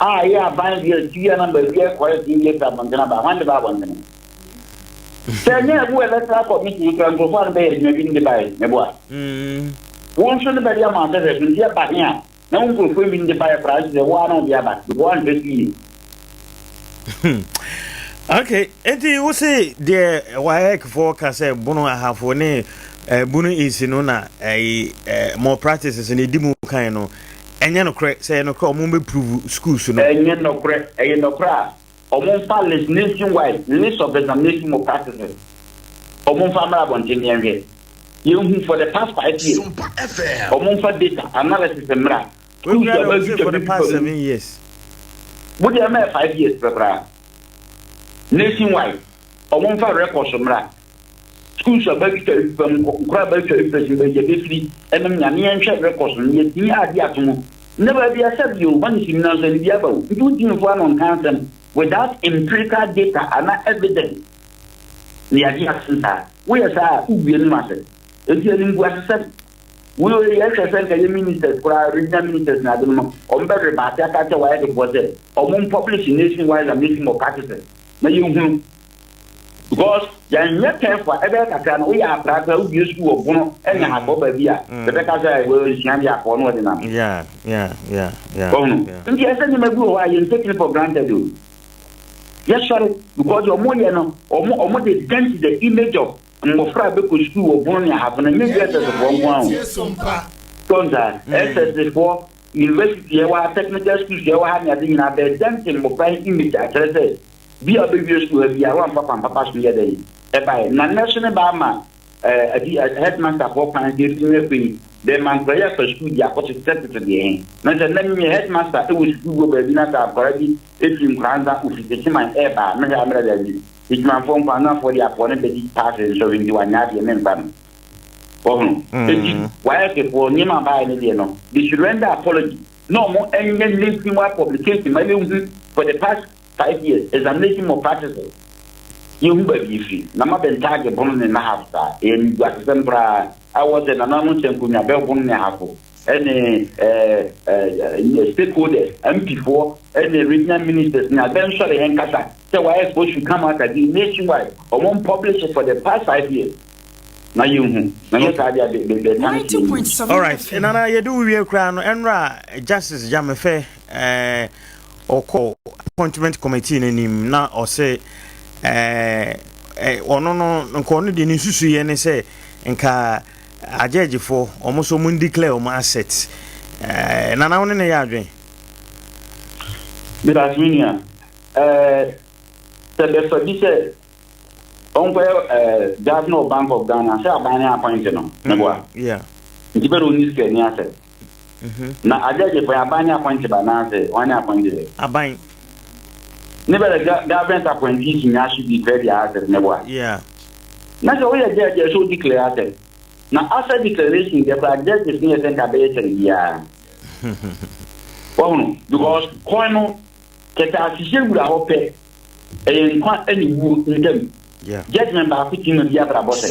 yeah buying the number here quite in years of Bondinia but one about one say yeah who electoral committee you can go for maybe in the buy maybe one should be the amount of revenue here but here now we go in the buy price the one on the other the 150 okay, enti you say the WAEC forecast bono ahafo ne bono is no na more practices in edimu kan no enye no correct say no correct omon be prove schools no enye no correct omon fa list nationwide list of examination more practices omon fa mara bontin yenwe you for the past 5 years omon fa data analysis mara for the past 7 years. What do you mean 5 years, Pepra? Nationwide, a one for records from Rat. Schools are very from Crabber to Free, and Namian records, and yet the idea never be accept you one signals and the other. You do one on count without empirical data and not evidence. The idea center, we are who be master. If you didn't accept. We will exercise the ministers for regional ministers na dum on better ba ta ta wa e go there o mun publish nationwide and making more practices na you because yan yet for ever kaka no we are practice we use to obono e na ha ba bia the better say we sian dia for no de na yeah nti ese ni magu wa you take it for granted do yes sorry because your money no o dey dent the image of Mofra be ko school obon ya have na nyegete so bon tonza SS4 university ya wa technical school ya wa ha nya de na be dancing mofra image a kere bi a be school ya wa papa school ya dey e ba na national ba ma headmaster for pan dey free the man prayer for school ya ko se set to dey na the name headmaster e wo school go be na ta already if you kranza office man e ba na ya mera dey it man from Pana for the opponent the passes so in the one yard and ban. Why for Nima by no? They should render apology. No more any linking publication for the past 5 years examination more practices. You will be free. Nama ben target bon and a half star in Guatemala. I was an anonymous and could never bon half. Any stakeholders, MP4, any regional ministers, now eventually and Kasa. So why is supposed to come out again nationwide or won't publish it for the past 5 years? Now you now you start the 90.7. All right, and I do we crown Enra Justice Jamefe or call appointment committee in him now or say or no nko de nsusu ye ne say nka ajeje for almost mun declare my assets na na woni ne ya adwen Birasminia the producer on Governor Bank of Ghana say abanye appointed no nebo yeah ndibero ni ske ni asset na ajeje for abanye appointed ba na say one appointed abanye never government appointees in should declare their asset nebo yeah na so we ajeje so declare asset na asset declaration the project is near center base yeah because coin keta asise gura hope kwa any wu ndem judgment ba fitin no dia bra bosse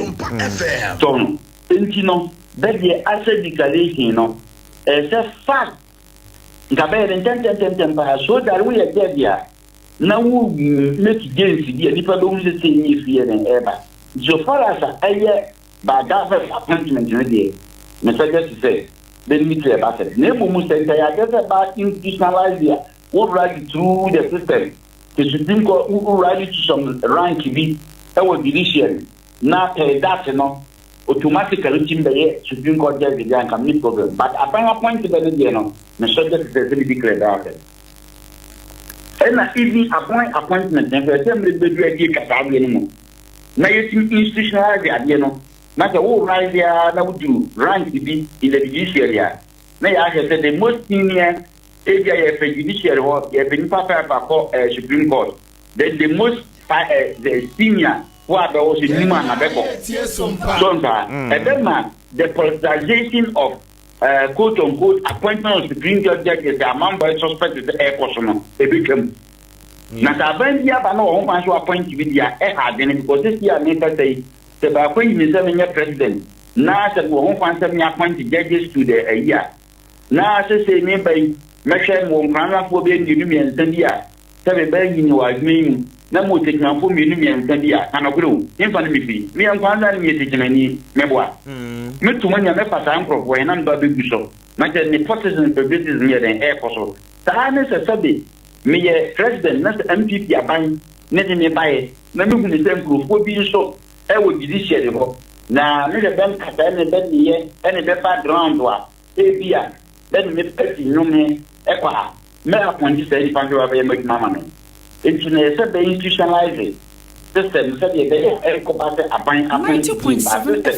so no enti no be the asset declaration no is a fact ngabe ten pa so that we are there na wu make gains dia nipa do wu se ni fie den eba so far as aye ba government appointment no dey me suggest say then me clear about it ne mo center ya get about institutionalize here what right through the system the Supreme Court who right to some rank be judiciary na that no automatically timbe Supreme Court judge the can problem but upon a point the no me suggest say be clear about it and even appointment and for some be do kata bi no na yet institutionalize the no na the whole right there na do rank be in the judiciary na ya say the most senior AJF judiciary or the Supreme Court then the most the senior who are also human and then the politicization of quote unquote appointment of Supreme Court judges the amount of suspected the air person they become now the event here but no one to appoint with their air because this year never say the appointment president now that we won't find appointed judges to the year now say neighbor mehwe mo nkranna fo be ndinu miensa dia se be ba yin wa admin na mo teknafo mienu miensa dia anagoro imfa no mifi mi nkranna ni yetekinani meboa metuma nya me pata ankrofo ena ndo abegu so na je ne partisan publicism ye den e koso ta ne se sabe me ye president na MPP aban ne de me bae na me hunu se nkrofo bi so e wo judiciary ho na me de ben kata ne ben ye ene be background wa e bia then me peti nyome ekwa me appoint say the panjo aba make mama me it na say be institutionalize system say be ekobate aban appoint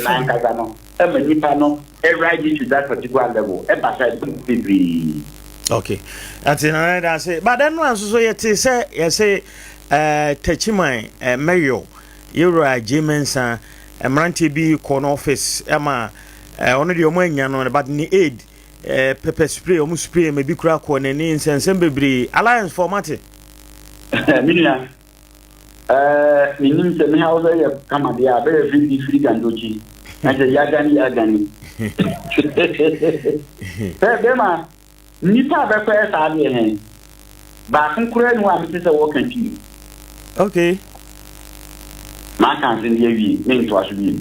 na nkaza no e manipa no e right to that particular level e ba say people okay that's another I say but then one so yet say Techiman mayor Yura Jimensa Mranti bi corner office ema ono de omanya no but ni aid pepper spray or spray maybe crack on any insensem bebre alliance format minia minim se me house ya kama dia be free gandochi na je yagani be ma nipa be ko esa de hen ba kun kura nu am se wo kan ti okay ma kan sin dia wi me to asu bi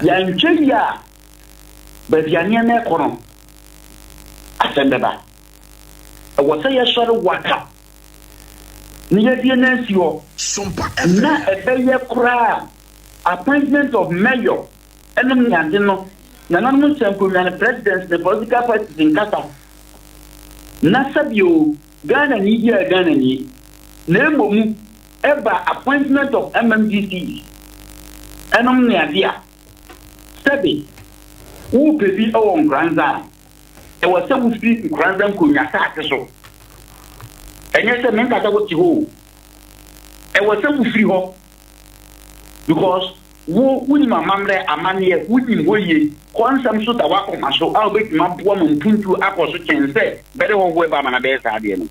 ya ncheya but ya nia me kono asendeba wo say ya sore waka ni ya die nansi o na ebeye kura appointment of mayor enum nyande no na nanum sempo na president the political parties in Kasa na sabio Ghana ni dia Ghana ni na emomu eba appointment of MMDC enum nyande a sabi who pebi on granza e was some free granza kunya sa so enye se men kata go ti ho e was some free ho because wo ni mamamre amane wo ni woye konsam so da wa ko maso a obeti maboa mo mpuntu akoso chense bere wo wo ba mana be sa de no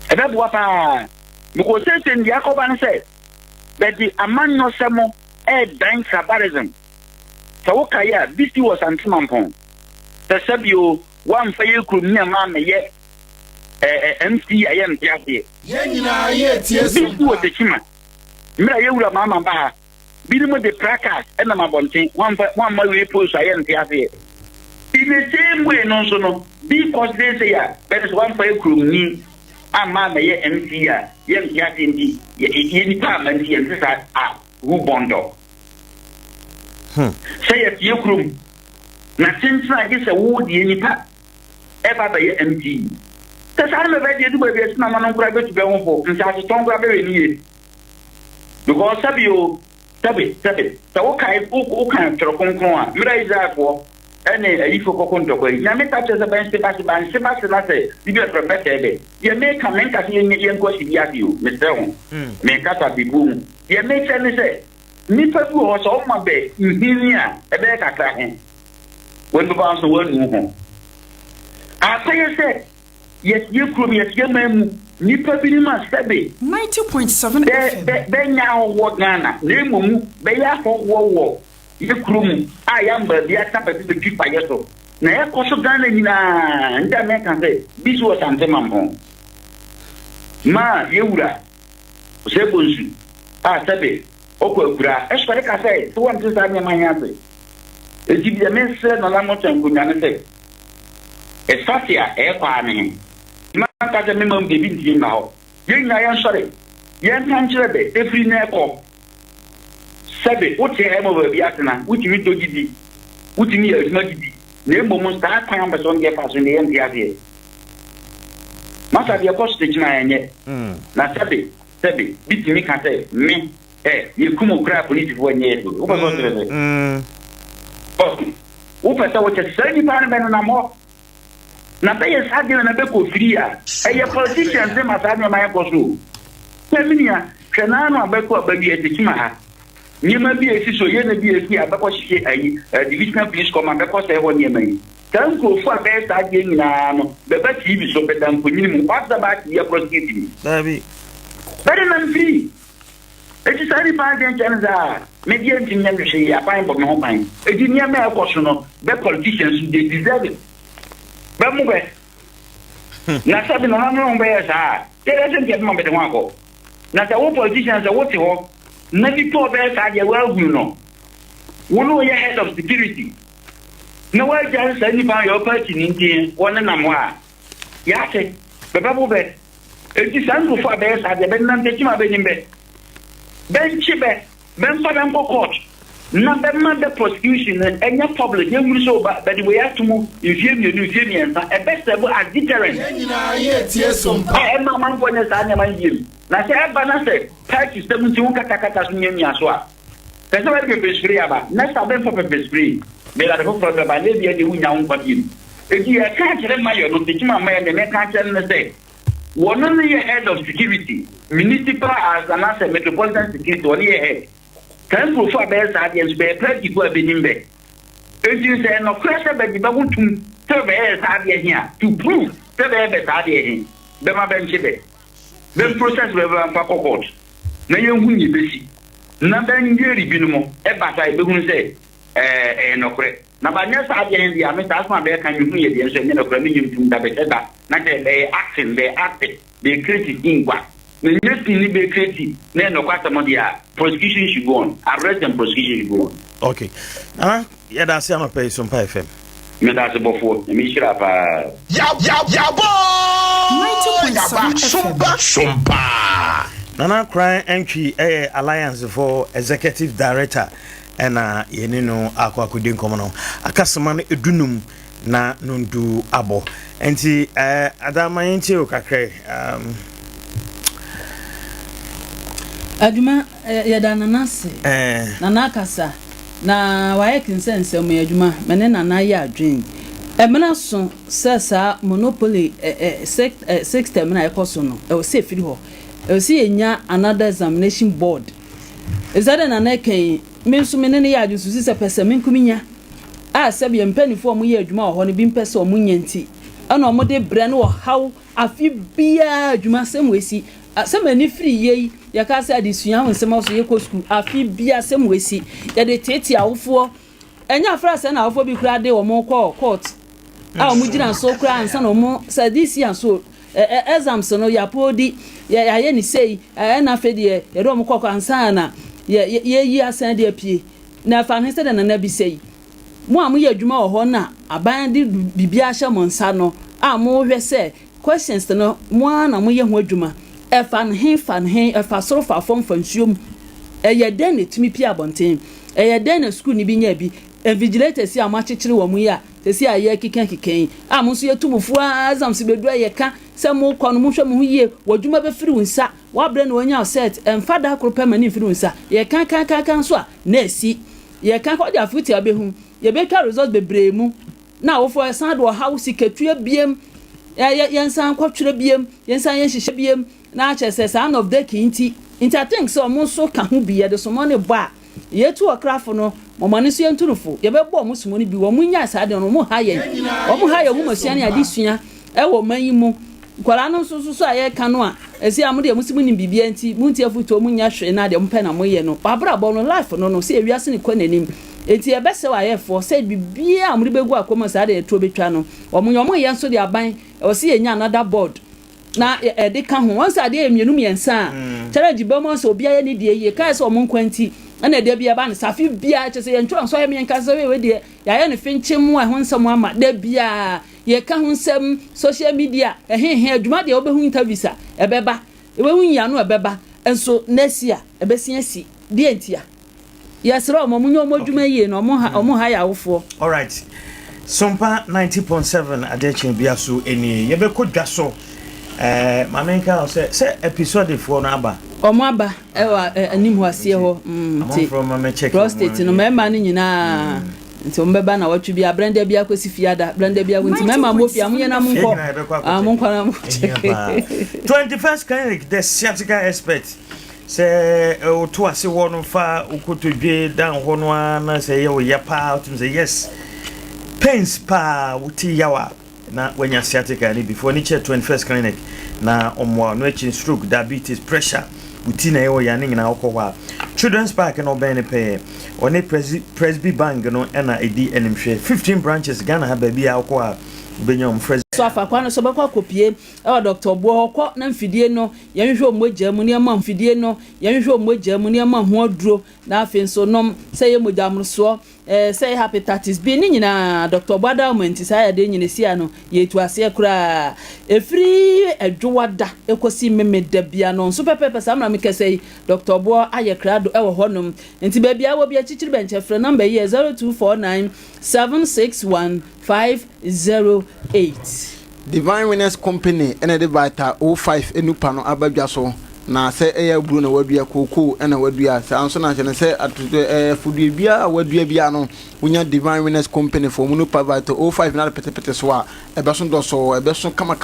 e be boa pa mi ko se ndi akoba ne se be di amanno semo e dan sabarism so kaya BC was antimampon the sabio one fail could near mama ye MC ayam tiasie ye nyina ye tieso was the chima mira ye ura mama ba bidimu de practice and na mabontin one my way post ayam tiasie in the same way no so no because they say ya there is one fail could ni mama ye MC ya yem tiasie ndi ye ni pa man ti ntisa who bondo say at Yukrum. Nothing like this a wood any pat ever by MG. The time of idea to be a man on private to go for and such a strong very near. Because Sabio, Sabi, so okay, of Trocon, Mira for any if you go to way. Now make up as a bench to pass by Sebastian, you get from better. You may come and catch in the question you, Mr. Make up a big boom. You may tell me say. Nipa bu ho so ma be nhia e be kakra he when the boss won mu I say yes you krum yes you mamu nipa bi ni ma sebe 90.7 FM be nya wo Ghana na emu be ya ho wo you krum ayamba bi atapa bi pipa yeso na e koso Ghana nyina nda me kan say this was antemampo ma yewura sebonsu sebe okura espere ka say to want to say my answer eti bi me se na la mo tanku nyane se esatia e kwa ne ma ka je me mam de bi ndi ma ho ye nya ya sore ye tan kire be efri na ekọ sebe o te e mo ba bi atena wuti mi to gidi wuti mi e ma gidi na mo mo sta kan ba so nge fa so ne ye ndi ade masa bi ko stage na yenye na sebe bitimi ka say me ye kumo kra police fo nye o ba so tere o fa ta wo che sai ni pa na mo na be yes ade na be ko free a ye politicians dem asa na ma ko so teminia hwena no abeko ababi etikima ha nyema bi esi so ye na bi esi abeko hye ayi divisional police command abeko say ho nyema yi tanko fu abe sa ade nyina no be ba TV so be dan ko nyini mu kwasa ba ti ya prosecute dabi bere na free eti sari pa den chanza media ntimnya hwe ya pan bo me ho pan eti nyema e ko so no be politicians they deserve it ba mu be na sabi na no be ya sa tere se nke mo be de ho akọ na sa wo politicians wo ti ho na bi to be sa je wa hu no wo no ye head of security na wa ja sa ni pa yo party ni ntin wona na mo a ya ke be ba bo be eti sangu fo be sa je be nan te ma be nimbe ben chibe ben fa ben ko court na be ma be prosecution enya public ye wuri so ba the way atumu ifie mi no ifie mi ensa e be sebo as deterrent nyina ye tie sompa e ma man ko ne sa nya man yim na se e ba na se party system ti un kata so nyamia so a se so be be spray aba na sa be for be spray be la ko problem ba le bi e de unya un kwa yim e di e ka kire ma yo no te kima ma ye ne ka kire ne se one of the head of security municipal as an asset metropolitan security one year head can go for best audience be pretty go be nimbe it is no question be ba wutum to be audience here to prove to be best audience be ma ben chibe be process be ba pa court na ye hunyi be si na ben yeri binumo e ba ta be hun say no kre na ba nya sa audience dia me ta so be kan yu hunyi dia so no kre ni yum da be da na they acting they create ingwa the next thing be create na no kwata mo dia prosecution should go on arrest and prosecution should go on okay yeah that's on pay some FM me that's before me shira pa ya bo 90.7 Sumpa Nana Cry entry alliance for executive director and yenino akwakudin komono akasama no edunum na nundu abo enti adama yenti o kakre aduma yadana nase nana kasa na waye kinsense mo aduma mene nana ya adwen emena so sesa monopoly system na ekoso no e o se firi ho e o se enya another examination board ezade nana kai mensu menene ya adun susi se pese menkuminya a sabi empanifo mo ye aduma ho ne bi mpese o munyanti ana o mo de bre no haw afi bia aduma semwesi asemani free ye ya ka say adisua wonsem so ye ko school afi bia semwesi ya de tete awofo enya fra se na awofo bi kura de o mo court a o mo gina so kura ansa no mo sadisi anso exams no ya podi ya ye ni sei na fe de ye do mo kokko ansa na ye yi asan de apie na fa hese de na bi sei mo amu ye adwuma wo ho na aban de bibia hye mo nsa no a mo hwe se questions no mo na mo ye ho adwuma fan hen efa soro fa fom fansuom ye den etimi pi abonten ye den school ni bi nya bi vigilators si amachechire wo mu ya tesi aye kiken amuso ye tumufu azam si bedu ye ka se mo kɔ no mo hwɛ mo yie wadwuma be firi wonsa wabre na wonya set emfada akro permanent firi wonsa ye kan so a na esi ye kan ko dia futi abehu ye be twa result bebre mu na wo for san do house ketua biem ye nsan kwatwere biem ye nsan ye hihye biem na chese san of the kinti I think so mo so ka ho bi ye de so mo ne bo a ye tu okrafo no mo mane so ye nturufo ye be bo mo sumo ni bi wo munya sa de no mo ha ye hu masua ne adesua e wo manyimu kwara no so aye ka no a esi amode ye musimu ni bibia nti munti afuto munya hwe na de mpe na mo ye no babra bo no life no se ewiase ne kwanenim enti ye be se wa ye for said bibia amode begu akoma sa de etuo betwa no wo mo ye nso de aban o se ye nya another board na de ka ho once ade emienu miensa challenge bomo so bia ye ni de ye kai so mo nkwanti ana de bia ba ne safi bia che se ye ntwa so ye me nka se we de ya ye ne finchemu a ho nsem ama de bia ye ka ho nsem social media adwuma de obehu interviews a ebeba ebehu ya no ebeba enso nesia ebesia si de entia yesra omunyo omodwuma yie no omo ha ya wofo. All right, Sompa 90.7 adechen bia so eni ye be kodwa so mamenka say episode 4 no aba omo aba ewa anim ho asie ho prostate no mema ni nyina nti ombeba na watwe bia branda bia kosi fiada branda bia nti mema mo fia munye na monko monko na mo check 21st clinic the sciatica expert say o to ase wo no fa ukotodwe dan ho no na say ye o yapa to say yes pains pa wuti yawa na wanya sciatica ni before ni che 21st clinic na omwa no echi stroke diabetes pressure wuti na yo ya ni na okwa children's park no ben pay one presby bank no na edi enimhwe 15 branches Ghana ha ba bia okwa benyom fresh so afa kwa no so bakwa kopie Dr. Bo okọ na mfidie no yenhwe omogya mu ne ma mfidie no yenhwe omogya mu ne ma ho aduro na afi so nom say ye mogya mroso say hepatitis B ni nyina Dr. Bada momenti say ade nyina sia no ye tu ase kura efri adwowada ekosi memeda bia no so pepepe samra me kese Dr. Bo aye krado ewo honom enti ba bia wo bia chichiri benche frɛ number ye 0249 761 508 Divine Winners Company ene de bata 05 enupa no abadwa so na se eya buru na wadua koko ena wadua se anso na che ne se fudue bia wadua bia no wonya Divine Winners Company for munu pa bata 05 na pete so a ebeso ndo so ebeso kama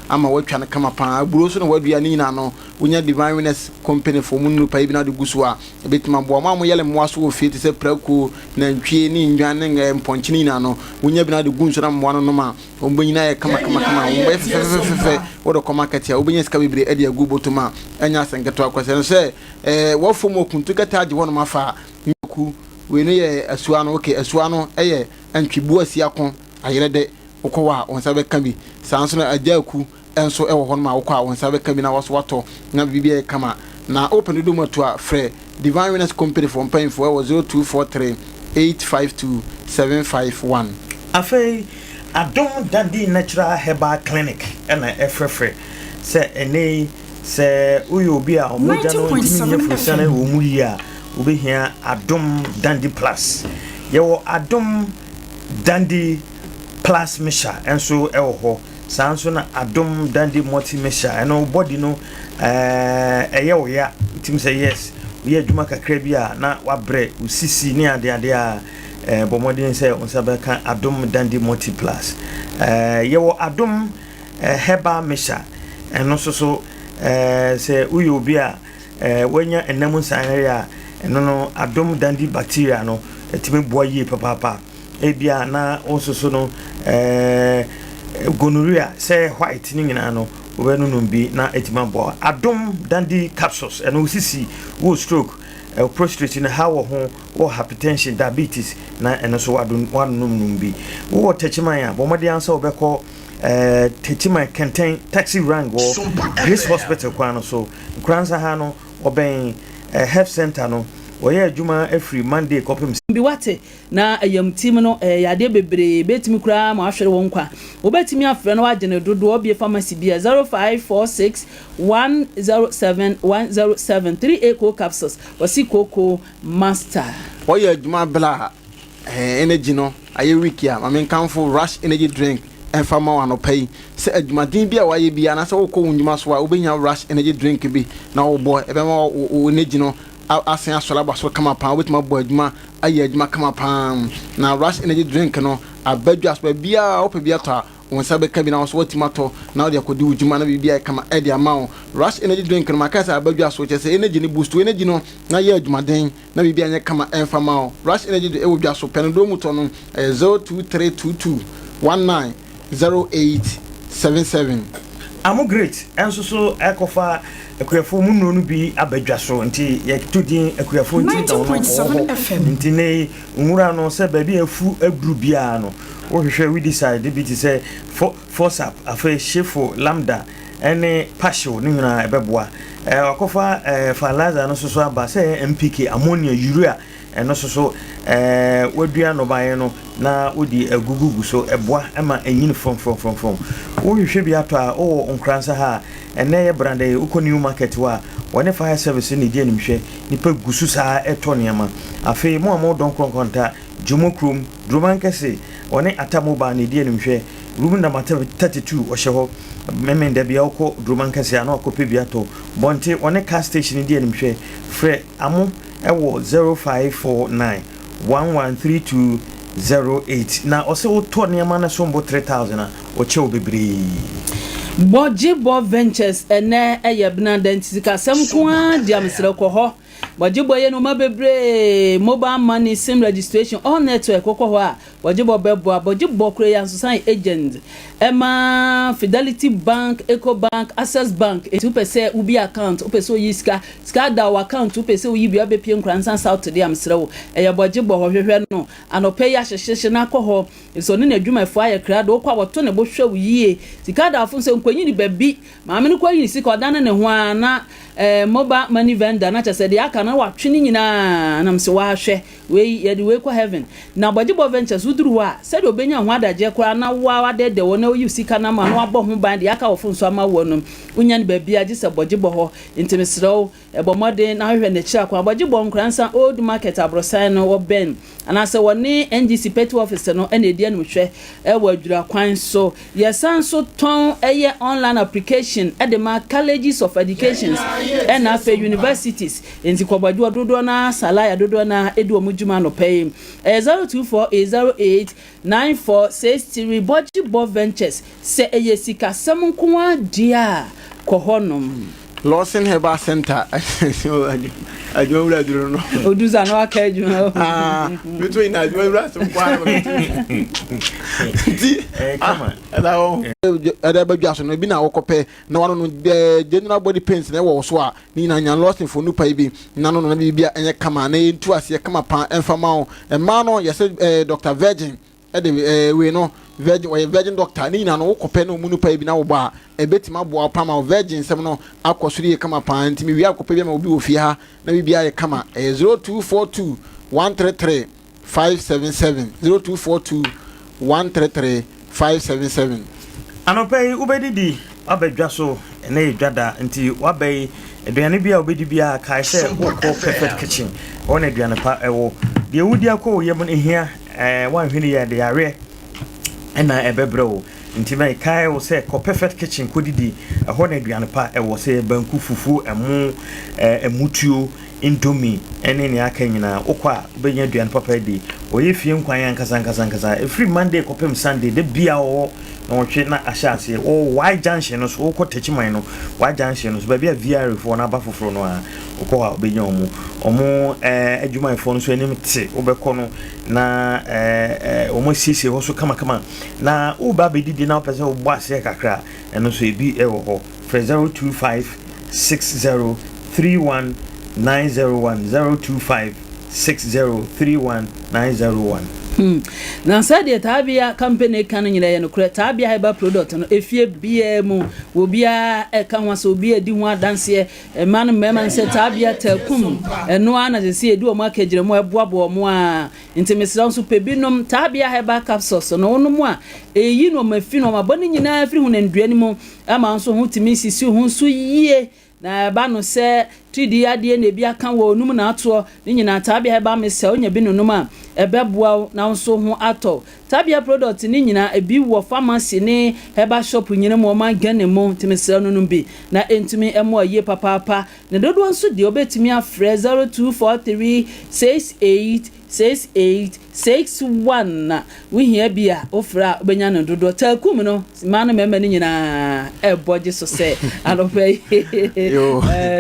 ama watwa na kama pa buru so na wadua ni na no wonya Divine Winners Company for munu pa ibi na de gusu a ebetima bo ma mo yele mo aso ofie te se praku na ntwie ni ndwan ne mponchi ni na no wonya bi na de gunso na mo no ma ombanyina ye kama fe wodo ko market ya obenya ska bibre e de agubotuma enya senketo akwase no se wo fom okuntu kataje wono mafa nku we no ye asua no okay asua no eye antwibu asia kon ayere de okwa onsa be kan bi sanso na ajaku enso ewo hono ma okwa onsa be kan bi na waso wato na bibia kama na open do moto a frɛ Divine Winners Company for paying for 0243 852 751 afei Adom Dandi Natural Herbal Clinic and efrefre se ene se uyo obi a omoja no ntimi nyefrosane wo mu yi a obehia Adom Dandi Plus yewo Adom Dandi Plus mesha enso ewo ho sanso na Adom Dandi Multi mesha eno body no eyewo ya ntimi say yes we adwuma kakra bi a na wabre usisi ne ade a bomodin say on sabeka Adom Dandi Multi Plus yewo Adom Herbal mesha eno so say uyo obi a wanya enam nsanre a eno no Adom Dandi bacteria no etime boye papa ebia na onsoso no gonorrhea say white ni nyina no obenu no bi na etima bo Adom Dandi capsules eno sisi wo stroke prostate na hawo ho wo hypertension diabetes na eno so wadunum bi wo techiman ya bomode ansa obekọ techiman kenten taxi rank wo Grace Hospital kwa no so kransa ha no oben health center no oye adwuma every Monday kopim bi wate na ayam team no yade bebre betimi kura ma ahwere won kwa obetimi afre no agene dodo obie pharmacy bia 0546 107 107 eco capsules wasi koko master oye adwuma bla energy no aye wiki a mamen kanfo rush energy drink enfama wa no pay se adwuma din bia waye bia na se wo ko wunjuma so a obenya rush energy drink bi na wo boy ebe ma energy no asen asola baso kama pan wetima bo adwuma aye adwuma kama pan na rush energy drink no abadwa aso bia ope bia to wonsa be kabi na so wetima to na odi akodi udwuma na bia kama edi amount rush energy drink no makasa abadwa aso chese energy ni boost energy no na ye adwuma den na bia nya kama enfama rush energy e wodwa so pen do mu to no 02322 190877 amu great enso so ekofa ekuyafo munno no bi abadwa so nti ye tudin ekuyafo nti da no nti nei nwura no se ba bi afu agru bia no wo hwehwe we decide bi ti se force up afa shefo lambda ene passion ni nyina ebeboa wakofa fertilizer no so aba say MPK ammonia urea eno so wadua no bae no na wodi agugugu so eboa ema enyini from wo hwehwe bi ato a o nkransa ha ene ye brande uko new market wa wone fire service ni die nimhwe nipa gusu saa eto niama afi mo amo don konkonta jumokrum drumankese wone atamoba ni die nimhwe room number 32 ohye memenda bia uko drumankese ana okope bia to bonte wone car station die nimhwe frɛ amo ewo 0549 113208 na ose wo to niama na so mbo 3000 a oche obebre Bojibo Ventures ene eyebna dentisika semkwa diamsere ko ho Bojibo ye no mabebre mobile money sim registration all network ko ho a Bojibo bebo Bojibo kure yan society agent Emma Fidelity Bank Eco Bank Access Bank 2% ubi account upeso yiska ska da account upeso uyibi abepie nkransan south diamsere wo eye Bojibo ho hwehwe no anope ya hyehye na ko ho so ne adwumafo aye krado kwa woto ne bo hwe wiye sika da afun se nkwanyi ni babi maame no kwa yin sika odane ne ho ana mobile money vendor na chese de aka na watwene nyina na mse wa hwe we ye de we kwa heaven na Bojibo Ventures uduru a se de obenya ho adaje kwa na wa de wo na oyi sika na ma no abo ho ban de aka wo fun so ama wo no unya ne babi agi se Bojibo ho intimesro ebomode na hwe ne kira kwa Bojibo nkransa old market abrosan no wo ben ana se woni NGC petty office no ene die no hwe ewo adura kwan so yesan so ton eye online application edema colleges of educations and afa universities enti kwabadwo dodo na salaya dodo na edu omujuma no pay 0248089463 Bojibo Ventures se eye sika semnkoa dia kohonom Lawson Herbal Center. I don't know. Oduza no akaju. Between I do some quiet. Come on. Hello. Ada Jason no bi na wokope na wano no general body pains na wo so a ni na nya Lawson for nupa ibi na no na bibia enye kama na entu ase kama pan enfama o ma no yese Dr. Virgin we no virgin doctor ni na no wokope no munupa ibi na wo ba ebetima bo apama virgin sem no akosuri kama pan ntimi wi akope bi ma obi ofie ha na bibia ye kama 0242 133 577 0242 133 577 anopai ubedidi abedwa so na edwada nti wabai aduane bia obedi bia kai se wo perfect kitchen ona aduane pa ewo de wudi akọ yem no hia wanhwene ya de yare na ebebrewo nti mai kai wo se ko perfect kitchen kodidi ho na aduane pa ewo se banku fufu emutuo indomie ene ne aka nyina okwa benya aduane papa di oye fie nkwan yan kasa every monday kopem sunday de bia wo na wotwe na ahyase o why junction no so ko techiman no why junction no so ba bia VR for na bafoforo no a okwa obenya omo adwuman fo no so enim te obekọ no na omo sisi ho so kama na u ba bedidi na opese o boase kakra eno so ebi ewo ho 025 60 31 901 025 60 31 901 na sadia tabia company kan nyina ye no kure tabia heba product no efie bia mu obia eka hwaso obia di ho adanse man mema nse tabia takum eno ana se edi o makagire mu eboabo mu a intimesira nso pebinom tabia heba capsules no no mu a eyi no mafi no maboni nyina afiri hu na nduani mu ama nso hu timi sisi hu nso yie na ba no se 3D ade na bia kan wo num na ato ni nyina tabia heba mese onya bi nunum a ebeboa na nso ho ato tabia product ni nyina ebi wo pharmacy ni heba shop nyina mo ma gane mo timesira nunum bi na entumi emo aye papa na dodo nso de obetumi afre 0243 6861 we here bia ofra obenya no dodo takum no ma no mema ni nyina eboje so se alope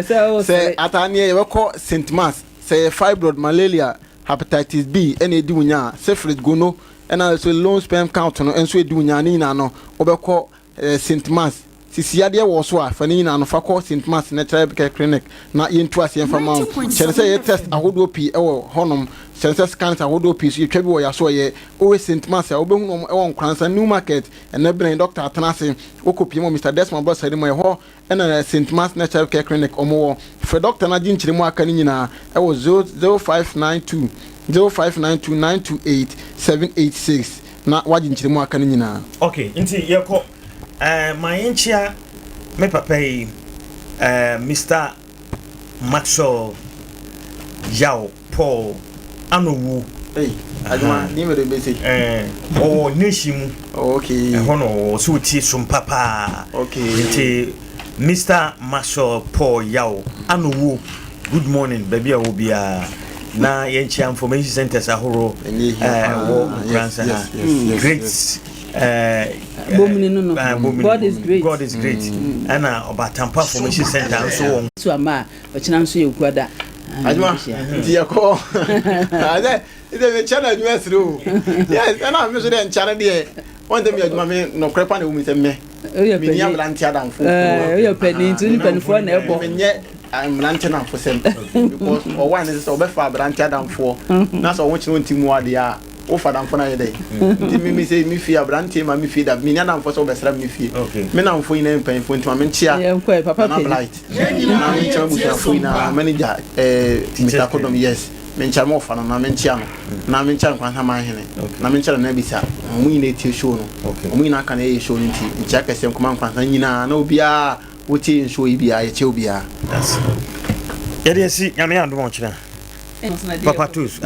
so atanie ye ko St. Mass say fibroid malaria hepatitis B ene di wunya syphilis gono ena so low sperm count no enso edi wunya ni na no obekọ St. Mass sisiade wo so a fa ni na no fa ko St. Mass Natural Clinic na yentu ase enfama chere say ye test ahodo pi ewo honom chances scans a wodo piece you twa bi wo ya so ye o St. Marcia obehu no e won kransa New Market and brain Dr. Atanase okopie mo Mr. Desmond Boss ade mo ye ho na St. Marcia Natural Care Clinic omo for doctor na gi nkyere mu aka ni nyina e wo 0592 928 na wagi nkyere mu aka ni nyina. Okay, nti yeko my enchia me papa Mr. Maxwell Yao Paul Anowu. Hey, aduma ni me bese. O neshimu. Okay. Hono so ti sum papa. Okay. Nti Mr. Maxwell Paul Yao Anowu. Good morning, baby obia. Na yenchi information centers ahoro grandson great God is great. God is great. Ana obatampa information center so on so ama ochina so yekuada ajuma nti yako ade ide channel US ro yes ana me so den channel de won dem ajuma me no krepa na umi temme me ni amlanti adamfo yo pani nti panifo na ebo I'm ranting for some because or one is over for branch adamfo na so won chine ntimu ade a wo fa damfo na yede nti me say me fie branch ma me fie da me adamfo so be sra me fie me na mfo ina mpanfo nti ma me nchia papa na blight na me nchia musafo ina manager Mr. Kodom yes me nchia mo fa na me nchia no na me nchia nkwan ha ma hene na me nchia na bisa mu ina tie show no mu ina aka na e show nti nchia kase nkoma nkwan ha nyina na obia wote show ibia ye che obia that's yede si nyame ando mo chira papa tus